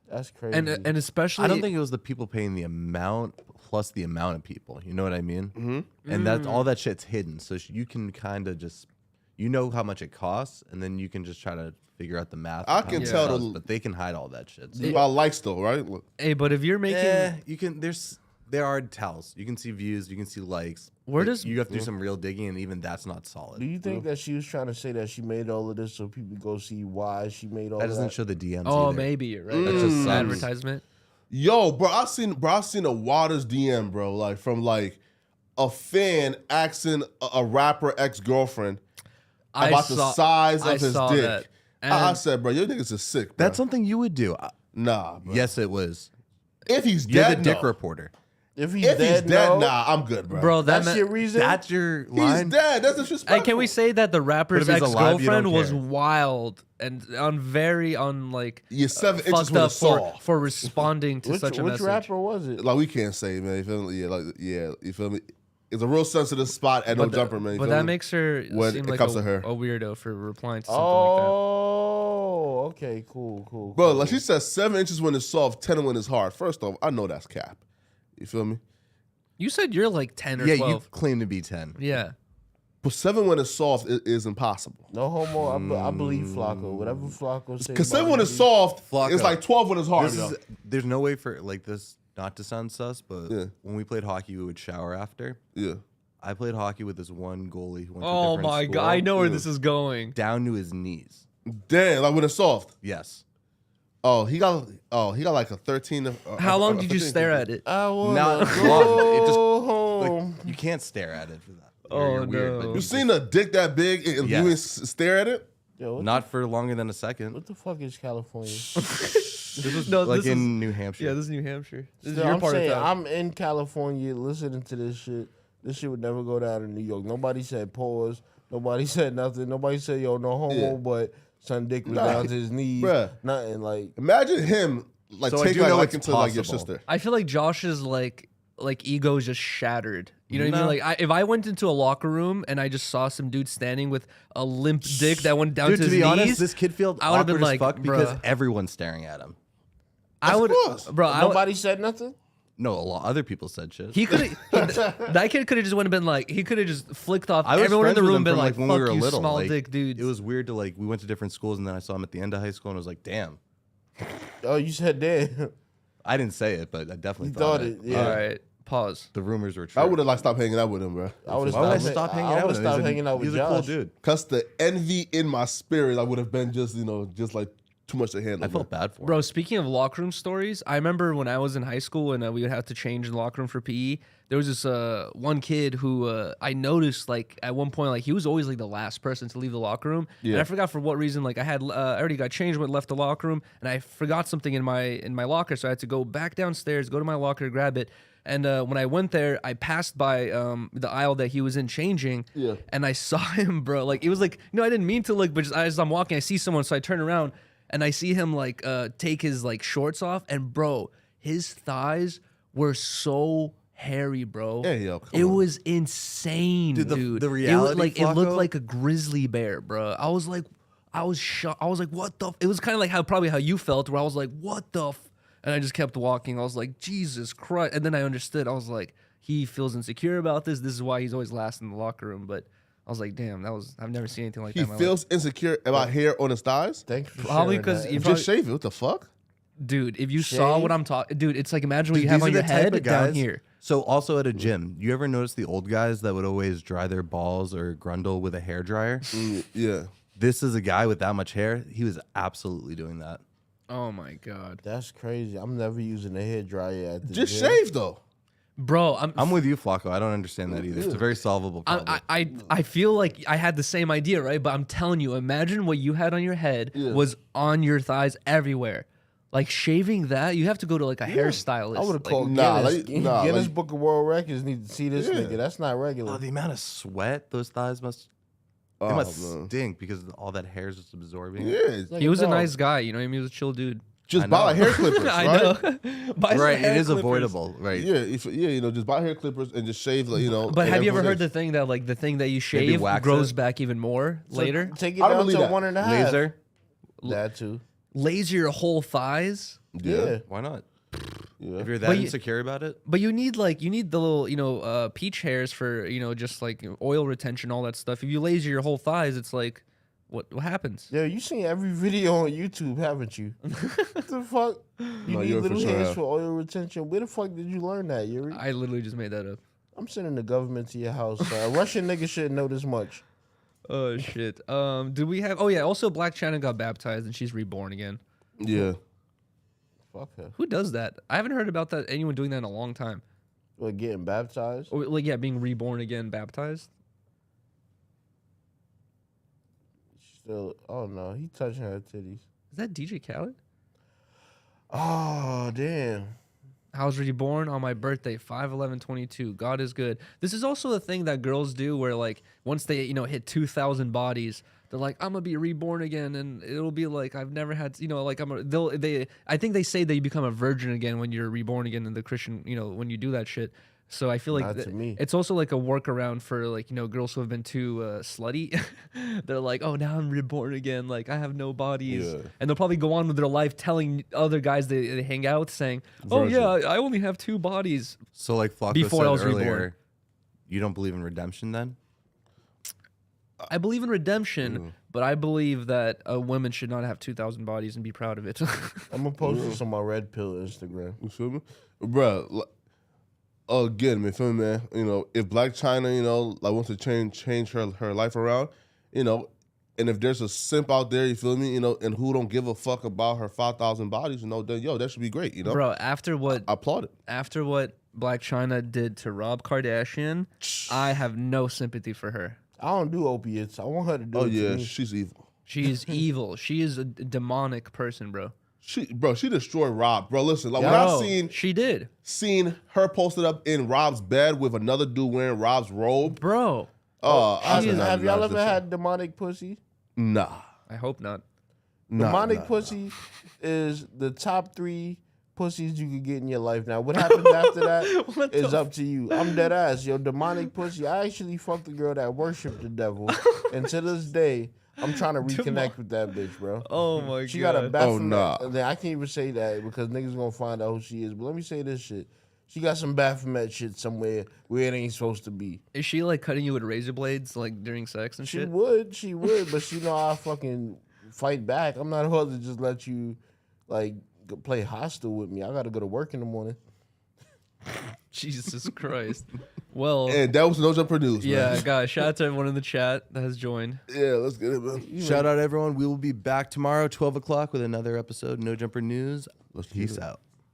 That's crazy. And especially I don't think it was the people paying the amount plus the amount of people. You know what I mean? Mm-hmm. And that's all that shit's hidden. So you can kind of just, how much it costs, and then you can just try to figure out the math. I of how can much it tell costs, the- but they can hide all that shit. So. About likes though, right? Look. hey, but if you're making You can. There are tells. You can see views. You can see likes. Where but does- you have to do some real digging, and even that's not solid. Do you think that she was trying to say that she made all of this so people go see why she made all That of doesn't that? show the DMs. oh either. maybe you're right. That just sucks. Advertisement. Yo, bro, I seen a Waters DM, bro, like from like a fan asking a rapper ex-girlfriend about the size of his dick. That. I And said, bro, your niggas is sick, bro. That's something you would do. Nah, bro. Yes, it was. If he's You're dead, the dick no. reporter. If he's If dead, he's dead, no. nah, I'm good, bro. bro, That's your reason. That's your He's line. dead. That's disrespectful. Hey, can we say that the rapper's But if he's alive, you don't ex-girlfriend was care. wild and like You're 7 inches fucked with a up saw. for responding to which such a which message? rapper was it? Like we can't say, man. You feel me? Yeah. You feel me? It's a real sensitive spot at No Jumper, man. You But feel that me? makes her When seem it like comes to her. a weirdo for replying to something like Oh, okay, cool. Bro, like she said, 7 inches when it's soft, 10 when it's hard. First off, I know that's cap. You feel me? that. You said you're like 10 or Yeah, 12. you claim to be 10. Yeah. But 7 when it's soft is impossible. No homo. I believe Flacco. Whatever Flacco says. Because 7 when it's soft, Flacco. it's like 12 when it's hard. This is, there's no way for like this not to sound sus, but Yeah. when we played hockey, we would shower after. Yeah. I played hockey with this one goalie who went to a Oh different my school, god, I know where this is going. down to his knees. Damn, like when it's soft. Yes. Oh, he got like a 13. How long did you stare at it? I wanna Not go long. It just home. like, you can't stare at it for that. Oh, You're weird, no. but You you seen a dick that big and Yes. you ain't stare at it? Yo, what, not for longer than a second. what the fuck is California? This was No, like this in New Hampshire. Yeah, this is New Hampshire. This is Still, your I'm part saying of town. I'm in California listening to this shit. This shit would never go down in New York. Nobody said pause. Nobody said nothing. Nobody said yo no homo, Yeah. but son dick was Nah, down to his knees. bruh. Nothing like. Imagine him like So I take do like know liking it's to like your possible. sister. I feel like Josh's like ego is just shattered. You know what I No. mean? Like if I went into a locker room and I just saw some dude standing with a limp dick that went down Dude, to to his be knees, honest, this kid felt I would've awkward been as like, fuck because bruh. everyone's staring at him. I would, course. bro. Nobody said nothing. No, a lot other people said shit. He could that kid could have just went and been like he could have just flicked off I was everyone in friends the with room him been from like when fuck we were you little. small Like, dick dudes. It was weird to like we went to different schools and then I saw him at the end of high school and I was like, damn. Oh, you said that. I didn't say it, but I definitely You thought thought it. it, yeah. All right, Pause. The rumors were true. I would have like stopped hanging out with him, bro. I would have Why would I stopped, stop hanging I out would with have him? stopped hanging out with He's a Josh. cool dude. Cause the envy in my spirit, I would have been just just like too much to handle. I felt bad for him. Bro, speaking of locker room stories, I remember when I was in high school and we would have to change the locker room for PE. There was this one kid who I noticed like at one point like he was always like the last person to leave the locker room. Yeah. And I forgot for what reason. Like I had I already got changed, left the locker room, and I forgot something in my locker, so I had to go back downstairs, go to my locker, grab it. And when I went there, I passed by the aisle that he was in changing, and I saw him, bro. Like it was like I didn't mean to look, but just as I'm walking, I see someone, so I turn around. And I see him like take his like shorts off, and bro, his thighs were so hairy, bro. Yeah, yo, it was insane, Dude, dude. the reality, it looked Flacco? like a grizzly bear, bro. I was shocked. I was like, what the? It was kind of like how you felt, where I was like, what the? And I just kept walking. I was like, Jesus Christ. And then I understood. I was like, he feels insecure about this. This is why he's always last in the locker room. But I was like, damn, I've never seen anything like He that in my feels insecure about hair on his thighs. Thank you for Probably sharing 'cause that. you Just shave it. What the fuck? Dude, if you saw what I'm talking, dude, it's like imagine what you have These on are your the type head of down guys- here. So also at a gym, you ever notice the old guys that would always dry their balls or grundle with a hair dryer? Yeah. This is a guy with that much hair. He was absolutely doing that. Oh my god, That's crazy. I'm never using a hair dryer at the Just gym. shave though. bro, I'm with you, Flacco. I don't understand that either. It's a very solvable problem. I feel like I had the same idea, right? But I'm telling you, imagine what you had on your head was on your thighs everywhere. Like shaving that, you have to go to like a hairstylist. I would have Like, called nah, Guinness. like- Guinness like- Book of World Records need to see this Yeah. nigga. That's not regular. Oh, the amount of sweat those thighs must they Oh, must man. stink because all that hair is just absorbing. Yeah. it. Like he was a dog. nice guy, you know what I mean? He was a chill dude. Just I buy know. like hair clippers, I right? know. Buy some Right, hair it is clippers. avoidable, right? Yeah, just buy hair clippers and just shave, like, But and have you ever everything. heard the thing that like the thing that you shave wax grows it? back even more So later? Take it I don't down believe to that. 1.5. Laser? That too. Laser your whole thighs? Yeah. Why not? Yeah. If you're that But you- insecure about it, But you need the little peach hairs for just like oil retention, all that stuff. If you laser your whole thighs, it's like what happens? Yo, you seen every video on YouTube, haven't you? What the fuck? You No, need you for little sure hairs have. for oil retention. Where the fuck did you learn that, Yuri? I literally just made that up. I'm sending the government to your house. A Russian nigga shouldn't know this much. Oh shit. Do we have? Oh yeah. Also, Black China got baptized and she's reborn again. Yeah. Fuck her. Who does that? I haven't heard about that. Anyone doing that in a long time. What, getting baptized? Or like being reborn again, baptized. Still, oh no, he touching her titties. Is that DJ Khaled? Oh damn. I was reborn on my birthday, 5/11/22. God is good. This is also a thing that girls do, where like once they hit 2,000 bodies, they're like, I'm gonna be reborn again, and it'll be like I've never had, like I think they say that you become a virgin again when you're reborn again in the Christian, when you do that shit. So I feel like Not to me. it's also like a workaround for like girls who have been too slutty. They're like, oh, now I'm reborn again. Like I have no bodies, Yeah. and they'll probably go on with their life telling other guys they hang out with, saying, oh Virgin. yeah, I only have 2 bodies. so like Flacco Before said I was earlier, reborn. you don't believe in redemption then? I believe in redemption, but I believe that women should not have 2,000 bodies and be proud of it. I'm gonna post this on my Red Pill Instagram. You feel me? Bruh, again, man, feel me, man? If Black China, like wants to change her life around, and if there's a simp out there, you feel me, and who don't give a fuck about her 5,000 bodies, then that should be great, Bro, after what I applaud it. Black China did to Rob Kardashian, I have no sympathy for her. I don't do opiates. I want her to do Oh it yeah, to me. she's evil. She is evil. She is a demonic person, bro. She destroyed Rob, bro. Listen, like when I Bro, she did. seen her posted up in Rob's bed with another dude wearing Rob's robe. Bro, I said, Have y'all ever listen. had demonic pussy? Nah. I hope not. Demonic pussy is the top 3 pussies you could get in your life. Now, what happens after that is up to you. I'm dead ass. Yo, demonic pussy. I actually fucked a girl that worshiped the devil. And to this day, I'm trying to reconnect with that bitch, bro. Oh my She got a Baphomet. nah. I can't even say that because niggas gonna find out who she is. But let me say this shit. She got some Baphomet shit somewhere where it ain't supposed to be. Is she like cutting you with razor blades like during sex and She shit? would, but she know I fucking fight back. I'm not about to just let you like play hostile with me. I gotta go to work in the morning. Jesus Christ. Well, And that was No Jumper News, yeah, man. guys, shout out to everyone in the chat that has joined. Yeah, let's get it, man. Shout out everyone. We will be back tomorrow, 12 o'clock, with another episode of No Jumper News. Peace out.